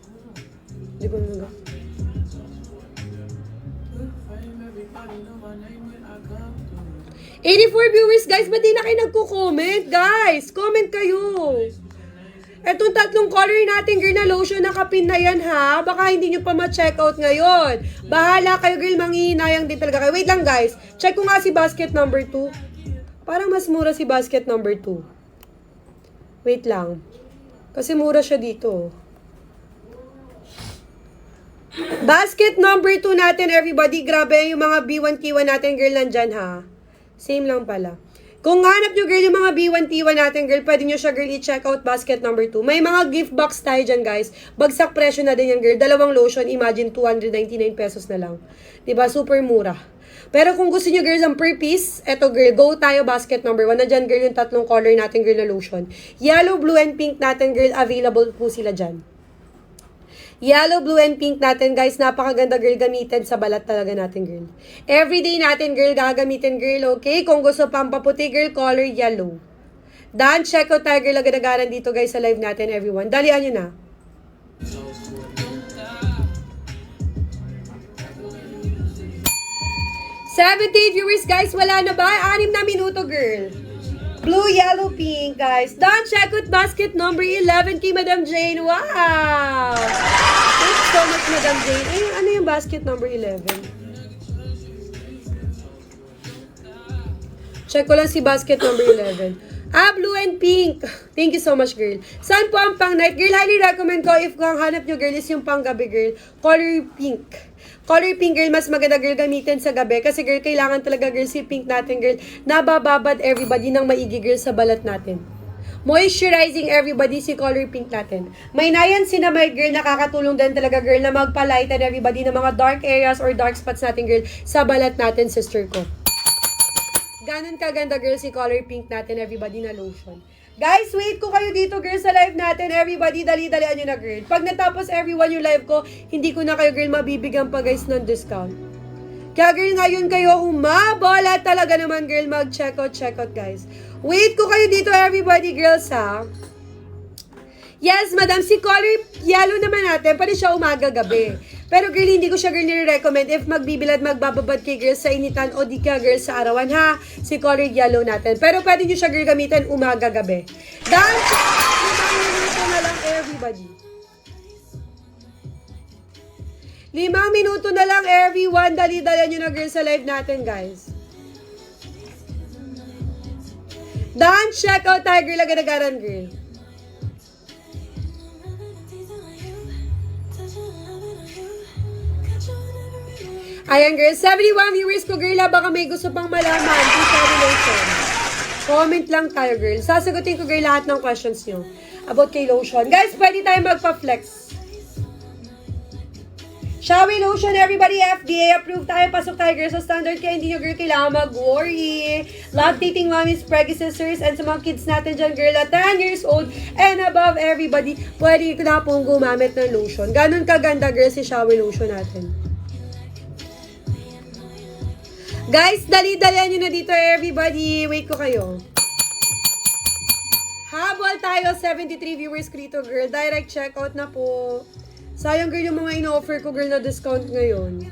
S3: Di ko naga. #84 viewers, guys. Ba't di na kayo nagko-comment? Guys, comment kayo. Etong tatlong color natin, girl, na lotion, nakapin na yan, ha? Baka hindi nyo pa ma-check out ngayon. Bahala kayo, girl, manghihinayang din talaga kayo. Wait lang, guys. Check ko nga si basket number 2. Parang mas mura si basket number 2. Wait lang. Kasi mura siya dito. Basket number 2 natin, everybody. Grabe, yung mga B1, K1 natin, girl, nandyan, ha? Same lang pala. Kung hanap nyo, girl, yung mga B1T1 natin, girl, pwede nyo siya, girl, i-check out basket number 2. May mga gift box tayo dyan, guys. Bagsak presyo na din yan, girl. Dalawang lotion, imagine, 299 pesos na lang. Diba? Super mura. Pero kung gusto nyo, girls, ang per piece, eto, girl, go tayo basket number 1. Nandyan, girl, yung tatlong color natin, girl, na lotion. Yellow, blue, and pink natin, girl, available po sila dyan. Yellow, blue, and pink natin, guys. Napakaganda, girl. Gamitin sa balat talaga natin, girl. Everyday natin, girl. Gagamitin, girl. Okay? Kung gusto pampaputi, girl, color yellow. Dan, check out tayo, girl. Agad-agaran dito, guys, sa live natin, everyone. Dalian nyo na. 78 viewers, guys. Wala na ba? 6 na minuto, girl. Blue, yellow, pink, guys. Done. Check out basket number 11 kay Madam Jane. Wow! Thanks so much, Madam Jane. Eh, ano yung basket number 11? Check ko lang si basket number 11. Blue and pink. Thank you so much, girl. Saan po ang pang night? Girl, highly recommend ko if kung hanap nyo, girl, is yung pang gabi, girl. Color pink. Color pink, girl, mas maganda, girl, gamitin sa gabi. Kasi, girl, kailangan talaga, girl, si pink natin, girl, nabababad everybody ng maigi, girl, sa balat natin. Moisturizing everybody si color pink natin. May niacinamide, girl, nakakatulong din talaga, girl, na magpalighten everybody ng mga dark areas or dark spots natin, girl, sa balat natin, sister ko. Ganon kaganda, girl, si color pink natin, everybody na lotion. Guys, wait ko kayo dito, girl, sa live natin. Everybody, dali-dalian nyo na, girl. Pag natapos everyone yung live ko, hindi ko na kayo, girl, mabibigyan pa, guys, ng discount. Kaya, girl, ngayon kayo umabala talaga naman, girl, mag-check out, guys. Wait ko kayo dito, everybody, girls, ha? Yes, madam, si color yellow naman natin, pwede siya umaga-gabi. Pero, girl, hindi ko siya, girl, nire-recommend if magbibilad, magbababad kay girl sa initan o di ka, girl, sa arawan, ha? Si color yellow natin. Pero, pwede nyo siya, girl, gamitin umaga-gabi. Dahil, 5 minuto na lang, everybody. 5 minuto na lang, everyone. Dali-dali nyo na, girl, sa live natin, guys. Dan, check out tayo, girl, agad-agaran, girl. Ayan, girl. 71 viewers ko, girl. Baka may gusto pang malaman. Comment lang tayo, girl. Sasagutin ko, girl, lahat ng questions nyo about kay lotion. Guys, pwede tayo magpa-flex. Shawi lotion, everybody. FDA approved tayo. Pasok tayo, girl, sa standard. Kaya hindi nyo, girl, kailangan mag-worry. Lactating mommies, pregnant sisters, and sa mga kids natin dyan, girl, at 10 years old and above, everybody, pwede na pong gumamit ng lotion. Ganon kaganda, girl, si Shawi lotion natin. Guys, dali-dalian nyo na dito, everybody. Wait ko kayo. Habol tayo, 73 viewers ko dito, girl. Direct checkout na po. Sayang, girl, yung mga ino-offer ko, girl, na discount ngayon.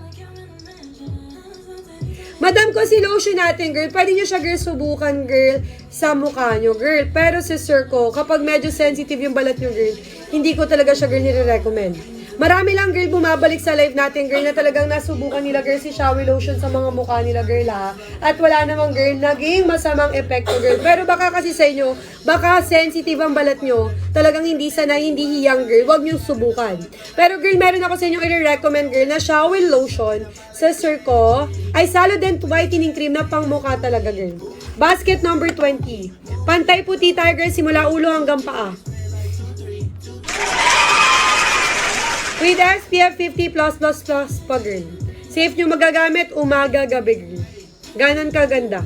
S3: Madam ko, si lotion natin, girl. Pwede nyo siya, girl, subukan, girl, sa mukha nyo, girl. Pero, sister ko, kapag medyo sensitive yung balat nyo, girl, hindi ko talaga siya, girl, nire-recommend. Marami lang, girl, bumabalik sa live natin, girl, na talagang nasubukan nila, girl, si Shawi lotion sa mga mukha nila, girl, ha. At wala namang, girl, naging masamang epekto, girl. Pero baka kasi sa inyo, baka sensitive ang balat nyo, talagang hindi sanay, hindi hiyang, girl, wag nyo subukan. Pero, girl, meron ako sa inyo i-recommend, girl, na Shawi lotion, sister ko, ay Solident whitening cream na pang mukha talaga, girl. Basket number 20. Pantay puti tayo, girl, simula ulo hanggang paa. With SPF 50+++ pa, girl. Safe nyo magagamit, umaga, gabi, girl. Ganon kaganda.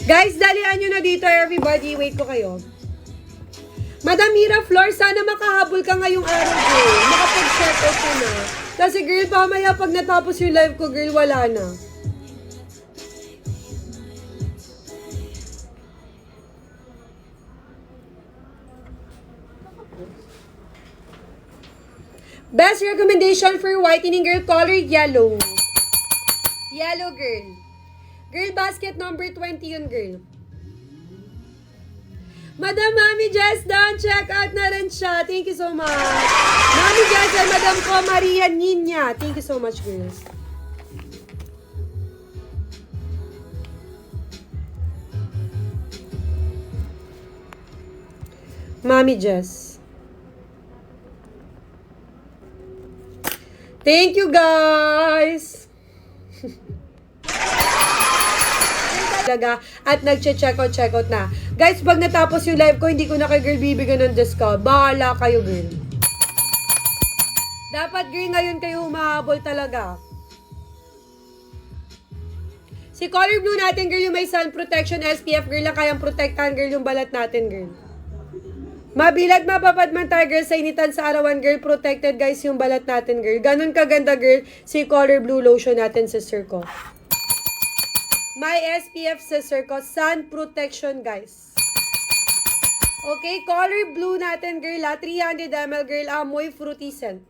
S3: Guys, dalian nyo na dito, everybody. Wait ko kayo. Madam Mira Flor, sana makahabol ka ngayong araw, girl. Makapag-check out ko na. Kasi, girl, pamaya pag natapos yung live ko, girl, wala na. Best recommendation for whitening, girl, color yellow. Yellow, girl. Girl, basket number 20 yun, girl. Madam Mami Jess, down, check out na rin siya. Thank you so much. Mami Jess and Madam ko, Maria Nina. Thank you so much, girls. Mami Jess. Thank you, guys! Talaga, at nag-check-out na. Guys, pag natapos yung live ko, hindi ko na kay girl bibigyan ng discount. Bahala kayo, girl. Dapat, girl, ngayon kayo humahabol talaga. Si color blue natin, girl, yung may sun protection SPF, girl, na kayang protektahan, girl, yung balat natin, girl. Mabilad, mapapad man tayo, girl, sa initan sa arawan, girl, protected, guys, yung balat natin, girl. Ganun kaganda, girl, si color blue lotion natin, sister ko. May SPF, sister ko, sun protection, guys. Okay, color blue natin, girl, 300 ml, girl, amoy fruity scent.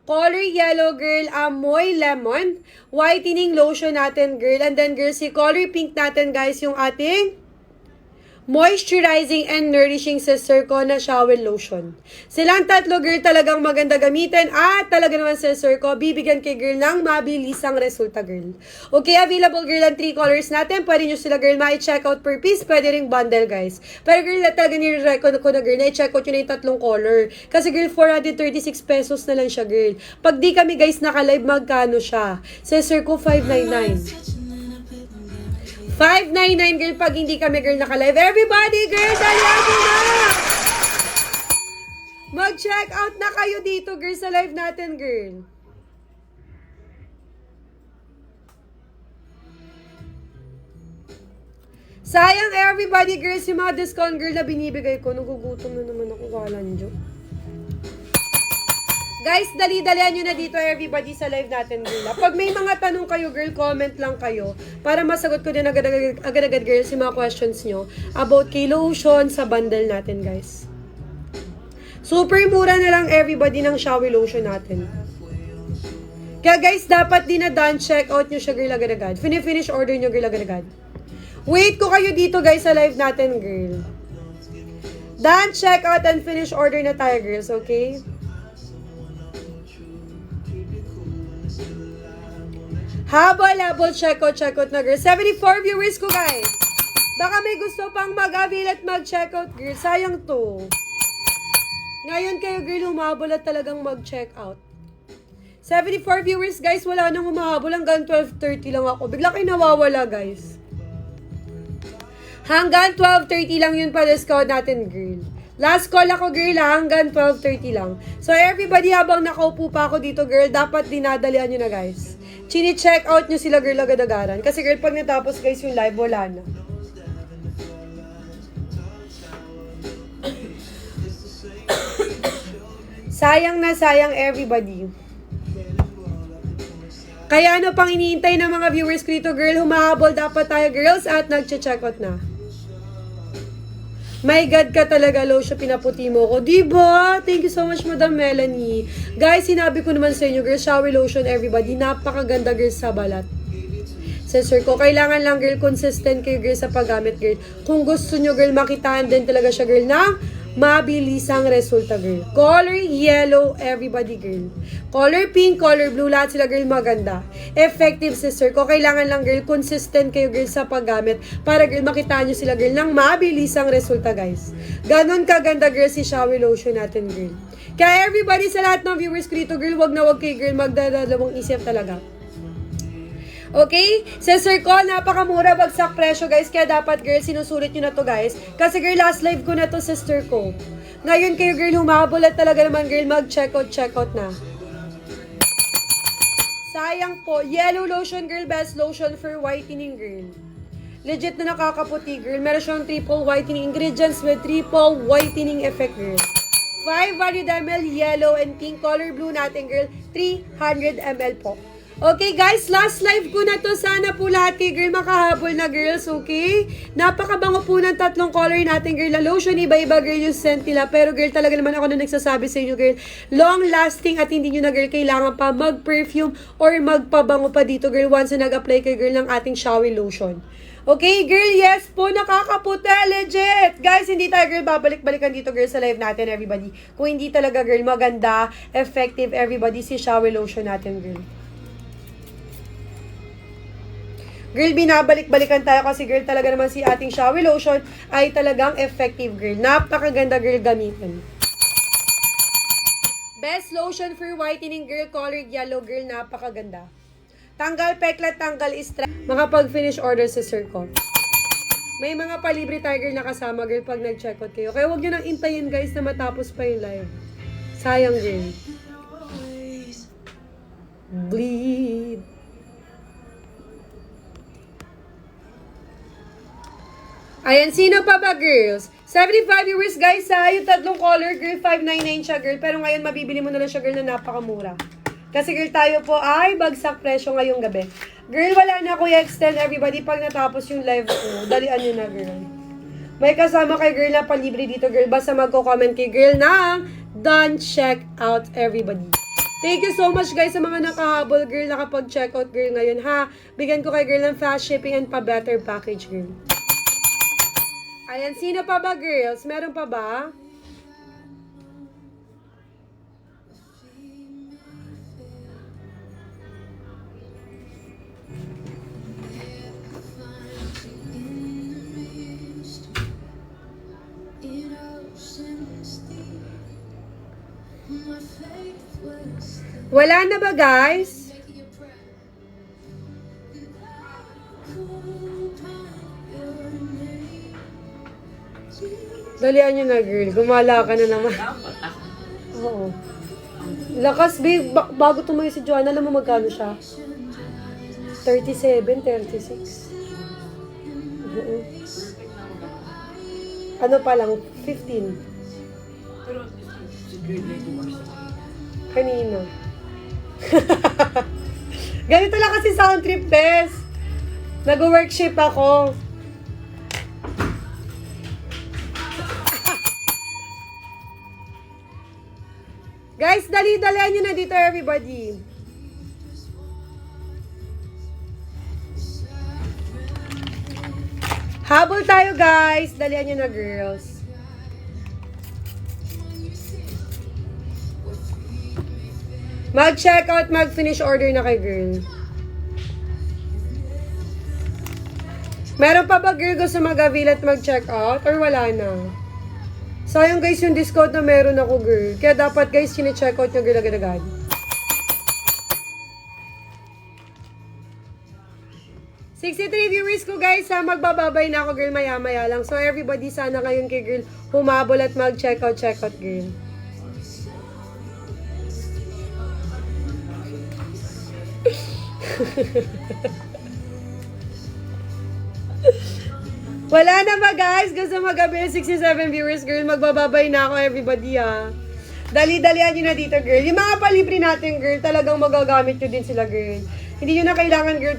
S3: Color yellow, girl, amoy lemon. Whitening lotion natin, girl. And then, girl, si color pink natin, guys, yung ating moisturizing and nourishing sister ko na shower lotion. Silang tatlo, girl, talagang maganda gamitin. At talaga naman, sister ko, bibigyan kay girl ng mabilisang resulta, girl. Okay, available, girl, ang 3 colors natin. Pwede nyo sila, girl, ma-check out per piece. Pwede ring bundle, guys. Pero, girl, talaga nire-recommend ko na, girl, na i-check out nyo na yung 3 color. Kasi, girl, 436 pesos na lang siya, girl. Pag di kami, guys, naka-live, magkano siya? Sister ko, 599. 599, girl, pag hindi kami, girl, naka-live. Everybody, girl, dalihan mo na! Mag-check out na kayo dito, girl, sa live natin, girl. Sayang, everybody, girls, yung mga discount, girl, na binibigay ko. Nagugutom na naman ako, kalanjo. Guys, dali-dalian nyo na dito, everybody, sa live natin, girl. Pag may mga tanong kayo, girl, comment lang kayo para masagot ko din agad-agad, girl, yung mga questions nyo about kay lotion sa bundle natin, guys. Super mura na lang, everybody, ng shower lotion natin. Kaya, guys, dapat din na done, check out nyo siya, girl, agad-agad. Finish order nyo, girl, agad-agad. Wait ko kayo dito, guys, sa live natin, girl. Done, check out, and finish order na tayo, girls, okay? Habol, check out na, girl. 74 viewers ko, guys. Baka may gusto pang mag-avail at mag-check out, girl. Sayang to. Ngayon kayo, girl, humabol at talagang mag-check out. 74 viewers, guys. Wala nang humahabol. Hanggang 12:30 lang ako. Bigla kayo nawawala, guys. Hanggang 12:30 lang yun pa discount natin, girl. Last call ako, girl, hanggang 12:30 lang. So, everybody, habang nakaupo pa ako dito, girl, dapat dinadalian nyo na, guys. Chini-check out nyo sila, girl, agad-agaran. Kasi, girl, pag natapos, guys, yung live, wala na. Sayang na sayang, everybody. Kaya ano pang iniintay ng mga viewers ko dito, girl, humahabol dapat tayo, girls, at nag-check out na. My God ka talaga, lotion, pinaputi mo ko. Diba? Thank you so much, Madam Melanie. Guys, sinabi ko naman sa inyo, girl, shower lotion, everybody. Napakaganda, girl, sa balat. Sister ko, kailangan lang, girl, consistent kayo, girl, sa paggamit, girl. Kung gusto nyo, girl, makitaan din talaga siya, girl, na mabilisang resulta, girl. Color yellow, everybody, girl. Color pink, color blue, lahat sila, girl, maganda. Effective, sister ko. Kailangan lang, girl, consistent kayo, girl, sa paggamit para, girl, makitaan nyo sila, girl, ng mabilisang resulta, guys. Ganon kaganda, girl, si shower lotion natin, girl. Kaya, everybody, sa lahat ng viewers ko dito, girl, wag na wag kayo, girl, magdadalawang isip talaga. Okay? Sister ko, napakamura, bagsak presyo, guys. Kaya dapat, girl, sinusulit nyo na to, guys. Kasi, girl, last live ko na to, sister ko. Ngayon kayo, girl, humabol at talaga naman, girl, mag-check out na. Sayang po. Yellow lotion, girl, best lotion for whitening, girl. Legit na nakakaputi, girl. Meron siyang triple whitening ingredients with triple whitening effect, girl. 500 ml yellow and pink. Color blue natin, girl. 300 ml po. Okay, guys, last live ko na to. Sana po lahat kay girl makahabol na, girls, okay? Napakabango po ng 3 color natin, girl, na lotion. Iba-iba, girl, yung scent nila. Pero, girl, talaga naman ako na nagsasabi sa inyo, girl, long-lasting at hindi nyo na, girl, kailangan pa mag-perfume or magpabango pa dito, girl, once na nag-apply kay girl ng ating shower lotion. Okay, girl, yes po, nakakaputi, legit. Guys, hindi tayo, girl, babalik-balikan dito, girl, sa live natin, everybody. Kung hindi talaga, girl, maganda, effective, everybody, si shower lotion natin, girl. Girl, binabalik-balikan tayo kasi, girl, talaga naman si ating shower lotion ay talagang effective, girl. Napakaganda, girl, gamitin. Best lotion for whitening girl, colored yellow girl, napakaganda. Tanggal peklat, tanggal stress. Makapag-finish order sa Sir ko. May mga palibre tayo girl na kasama girl pag nag-check out kayo. Kaya huwag nyo nang intayin guys na matapos pa yung live. Sayang girl. Bleed. Ayan, sino pa ba, girls? 75 viewers, guys, ha? Yung tatlong color, girl, 599 siya, girl. Pero ngayon, mabibili mo na lang siya, girl, na napakamura. Kasi, girl, tayo po ay bagsak presyo ngayong gabi. Girl, wala na ako i-extend, everybody, pag natapos yung live ko. Dalian nyo na, girl. May kasama kay girl na palibre dito, girl. Basta magko-comment kay girl na done check out, everybody. Thank you so much, guys, sa mga nakahabol, girl, nakapag-check out, girl, ngayon, ha? Bigyan ko kay girl ng fast shipping and pa-better package, girl. Ayan, sino pa ba, girls? Meron pa ba? Wala na ba, guys? Dalian nyo na, girl. Gumala ka na naman. Oo. Lakas, babe. Bago tumayo si Joanna, alam mo magkano siya? 37, 36. Oo. Ano pa lang? 15. Kanina. Ganito lang kasi sound trip, Bes. Nag-workshop ako. Guys, dali-dalian nyo na dito, everybody. Habol tayo, guys. Dalian nyo na, girls. Mag-check out, mag-finish order na kay girl. Meron pa ba, girl, gusto mag-avail at mag-check out? Or wala na? Sayang guys yung discount na meron ako, girl. Kaya dapat guys, sine-check out nyo, girl, agad-agad. Viewers ko guys, ha, magbababay na ako, girl, maya-maya lang. So everybody, sana ngayon kay girl, humabol at mag-check out, girl. Wala na ba, guys? Gusto mag-avail 67 viewers, girl. Magbababay na ako, everybody, ha. Dali-dalian nyo na dito, girl. Yung mga palibre natin, girl, talagang magagamit nyo din sila, girl. Hindi nyo na kailangan, girl,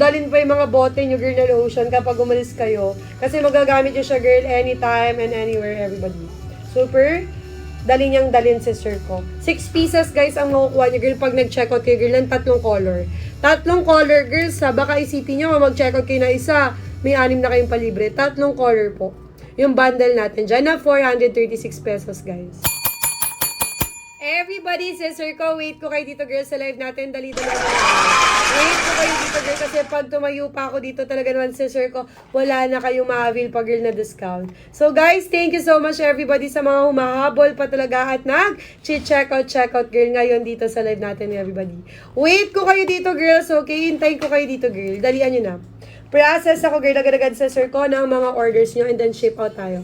S3: dalin pa yung mga bote nyo, girl, na lotion kapag umalis kayo. Kasi magagamit nyo siya, girl, anytime and anywhere, everybody. Super. Dali niyang dalin si Sir ko. 6 pieces, guys, ang makukuha nyo, girl, pag nag-checkout kayo, girl, ng 3 color. 3 color, girls, ha. Baka isipin nyo, mag-checkout kayo na isa. May 6 na kayong palibre. 3 color po. Yung bundle natin dyan na 436 pesos, guys. Everybody, sister ko, wait ko kayo dito, girls, sa live natin. Dali-dali. Wait ko kayo dito, girl, kasi pag tumayo pa ako dito talaga naman, sister ko, wala na kayong ma-avail pa, girl, na discount. So, guys, thank you so much, everybody, sa mga humahabol pa talaga at nag-check out, girl, ngayon dito sa live natin, everybody. Wait ko kayo dito, girls, okay? Hintayin ko kayo dito, girl. Dalian nyo na. Process ako, girl, agad-agad sa sir ko ng mga orders nyo and then ship out tayo.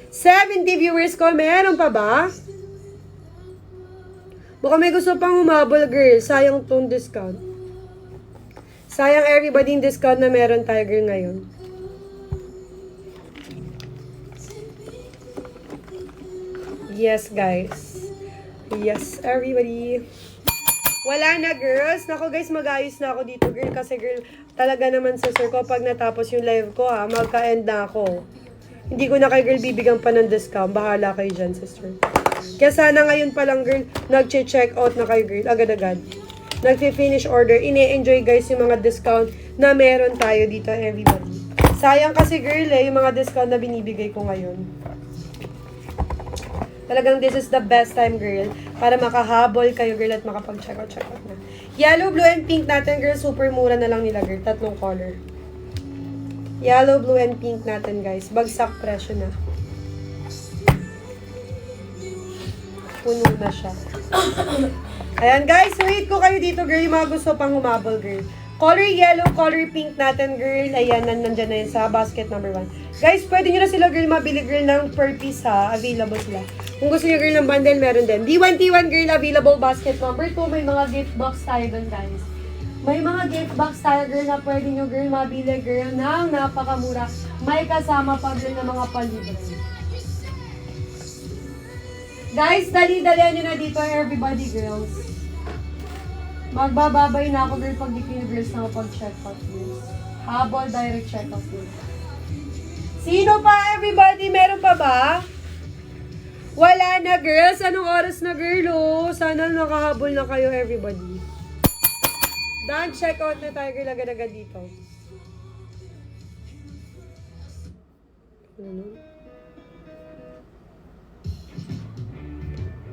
S3: 70 viewers ko, meron pa ba? Baka may gusto pang humabol, girl. Sayang tong discount. Sayang everybody yung discount na meron tayo, girl, ngayon. Yes, guys. Yes, everybody. Wala na, girls. Nako, guys, mag-ayos na ako dito, girl. Kasi, girl, talaga naman sa sir ko, pag natapos yung live ko, ha, magka-end na ako. Hindi ko na kay girl bibigyan pa ng discount. Bahala kayo dyan, sister. Kaya sana ngayon pa lang, girl, nag-check out na kayo, girl, agad-agad. Nag-finish order. Ine-enjoy, guys, yung mga discount na meron tayo dito, everybody. Sayang kasi, girl, yung mga discount na binibigay ko ngayon. Talagang this is the best time, girl, para makahabol kayo, girl, at makapag-check out na. Yellow, blue, and pink natin, girl, super mura na lang nila, girl. 3 color. Yellow, blue, and pink natin, guys. Bagsak presyo na. puno na siya. Ayan guys, wait ko kayo dito girl, yung mga gusto pang humabol girl. Color yellow, color pink natin girl. Ayan, nandyan na yun sa basket number 1. Guys, pwede nyo na sila girl mabili girl ng per piece ha. Available sila. Kung gusto nyo girl ng bundle, meron din. D1T1 girl, available basket number 2. May mga gift box tayo dun guys. May mga gift box tayo girl na pwede nyo girl mabili girl ng napakamura. May kasama pa girl ng mga palibre. Guys, dali-dalian nyo na dito everybody girls. Magbababay na ako girl pag di kayo girls na pag-check out girls. Habol direct check out girls. Sino pa everybody? Meron pa ba? Wala na girls. Anong oras na girl oh? Sana nakahabol na kayo everybody. Done, check out na tayo girl agad-agad dito. Ano?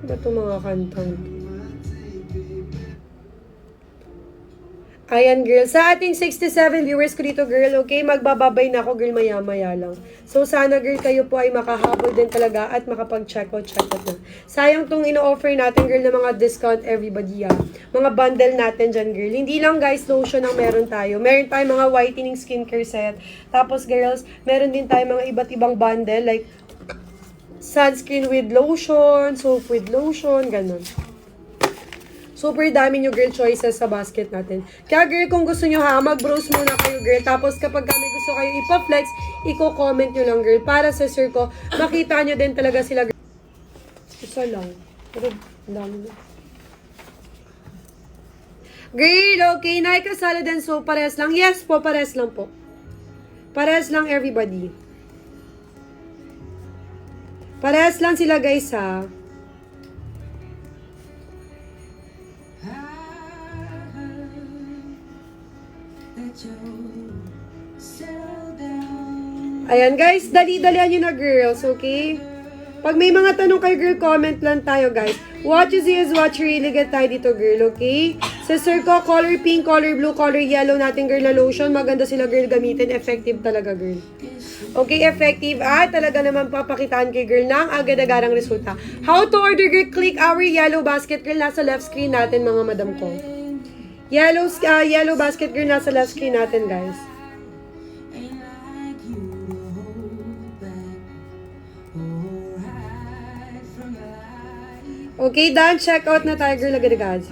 S3: Ba itong mga kantang? Ayan girl, sa ating 67 viewers ko dito girl, okay, magbababay na ako girl maya-maya lang. So sana girl kayo po ay makahabol din talaga at makapag-check out na. Sayang tong ino-offer natin girl ng mga discount everybody Mga bundle natin dyan girl. Hindi lang guys lotion ang meron tayo. Meron tayong mga whitening skincare set. Tapos girls, meron din tayong mga iba't ibang bundle like sunscreen with lotion, soap with lotion, ganun. Super dami nyo girl choices sa basket natin. Kaya girl, kung gusto nyo mag-browse muna kayo girl. Tapos kapag may gusto kayo ipa-flex, i-comment nyo lang girl. Para sa sir ko, makita nyo din talaga sila girl. Isa lang. Pero, dami na. Girl, okay. Naikasala din. So, pares lang. Yes po, pares lang po. Pares lang everybody. Pares lang sila guys ha. Ayan guys, dali-dalian nyo na girls, okay? Pag may mga tanong kayo girl, comment lang tayo guys. What you see is what you really get tayo dito girl, okay? Sa sir ko, color pink, color blue, color yellow natin girl na lotion. Maganda sila girl gamitin, effective talaga girl. Okay, effective at talaga naman papakitaan kay girl ng agad-agarang resulta. How to order girl, click our yellow basket girl, nasa left screen natin mga madam ko. Yellow basket girl, nasa left screen natin guys. Okay, done. Check out na tayo, girl. Agad-agad.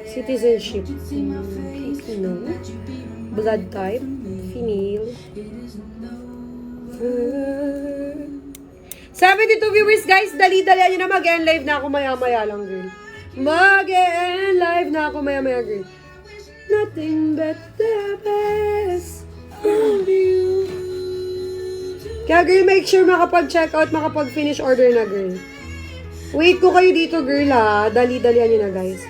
S3: Citizenship. Okay, no. Blood type. Female. 72 viewers, guys. Dali-dali nyo na mag-end live na ako maya-maya lang, girl. Mag-end live na ako maya-maya, girl. Nothing but the best of you. Kaya girl, make sure makapag-check out, makapag-finish order na girl. Wait ko kayo dito girl ha. Dali-dalian nyo na guys.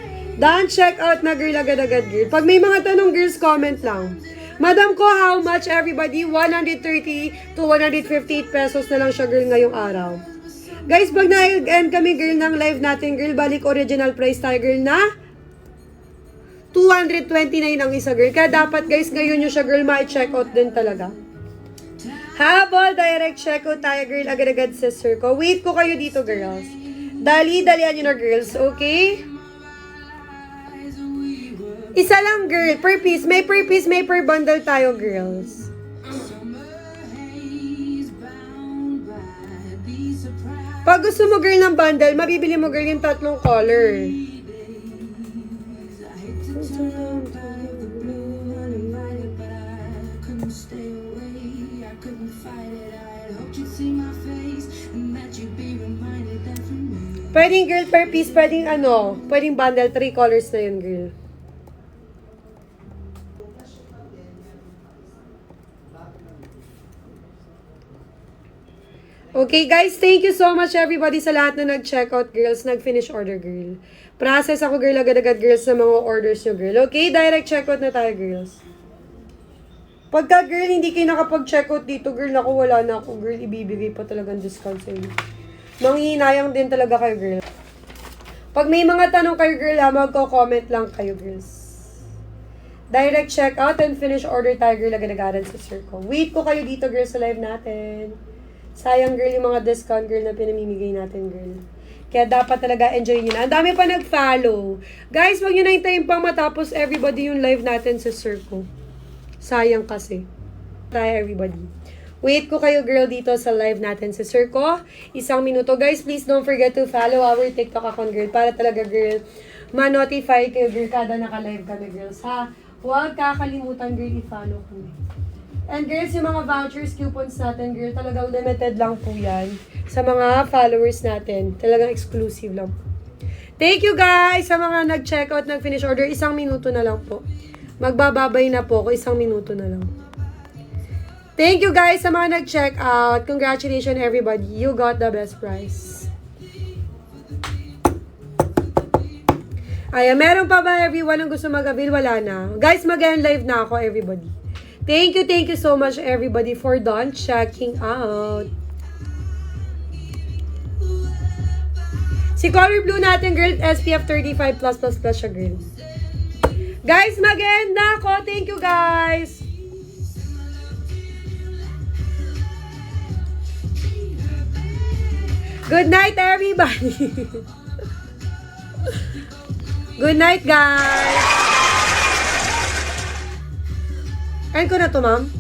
S3: Done, check out na girl, agad-agad girl. Pag may mga tanong girls, comment lang. Madam ko, how much everybody? 130 to 158 pesos na lang siya girl ngayong araw. Guys, pag na-end kami girl ng live natin girl, balik original price tayo girl na 229 ang isa girl. Kaya dapat guys, ngayon nyo siya girl, ma-check out din talaga. Habol, direct check out tayo, girl. Agad-agad sister ko. Wait ko kayo dito, girls. Dali-dalian nyo na, girls. Okay? Isa lang, girl. Per piece. May per piece, may per bundle tayo, girls. Pag gusto mo, girl, ng bundle, mabibili mo, girl, yung tatlong color. Pwedeng girl per piece, pwedeng pwedeng bundle, 3 colors na yun girl. Okay guys, thank you so much everybody sa lahat na nag-check out girls, nag-finish order girl. Process ako girl, agad-agad girls sa mga orders nyo girl. Okay, direct check out na tayo girls. Pagka girl, hindi kayo nakapag-check out dito girl, ako wala na ako girl, ibibigay pa talagang discount sa inyo. Manghihinayang din talaga kayo, girl. Pag may mga tanong kayo, girl, magko-comment lang kayo, girls. Direct check out and finish order tayo, girl, agad-agaran sa circle. Wait ko kayo dito, girls, sa live natin. Sayang, girl, yung mga discount, girl, na pinamimigay natin, girl. Kaya dapat talaga enjoy nyo na. Ang dami pa nag-follow. Guys, wag nyo na hintayin pang matapos everybody yung live natin sa Circo. Sayang kasi. Try everybody. Wait ko kayo, girl, dito sa live natin sa Circo. 1 minuto. Guys, please don't forget to follow our TikTok account, girl. Para talaga, girl, ma-notify kayo, girl, kada naka-live kami, girls, ha? Huwag kakalimutan, girl, i-follow kami. And girls, yung mga vouchers, coupons natin, girl, talagang limited lang po yan sa mga followers natin. Talagang exclusive lang po. Thank you guys sa mga nag-checkout, nag-finish order. 1 minuto na lang po. Magbababay na po ako. 1 minuto na lang. Thank you guys sa mga nag-checkout. Congratulations everybody. You got the best price. Ayan, meron pa ba everyone ang gusto mag-avail? Wala na. Guys, mag-end live na ako, everybody. Thank you so much everybody for done checking out. Si color blue natin, girl, SPF 35+++ siya, girl. Guys, mag-end na ako. Thank you, guys. Good night, everybody. Good night, guys. End ko na to, ma'am.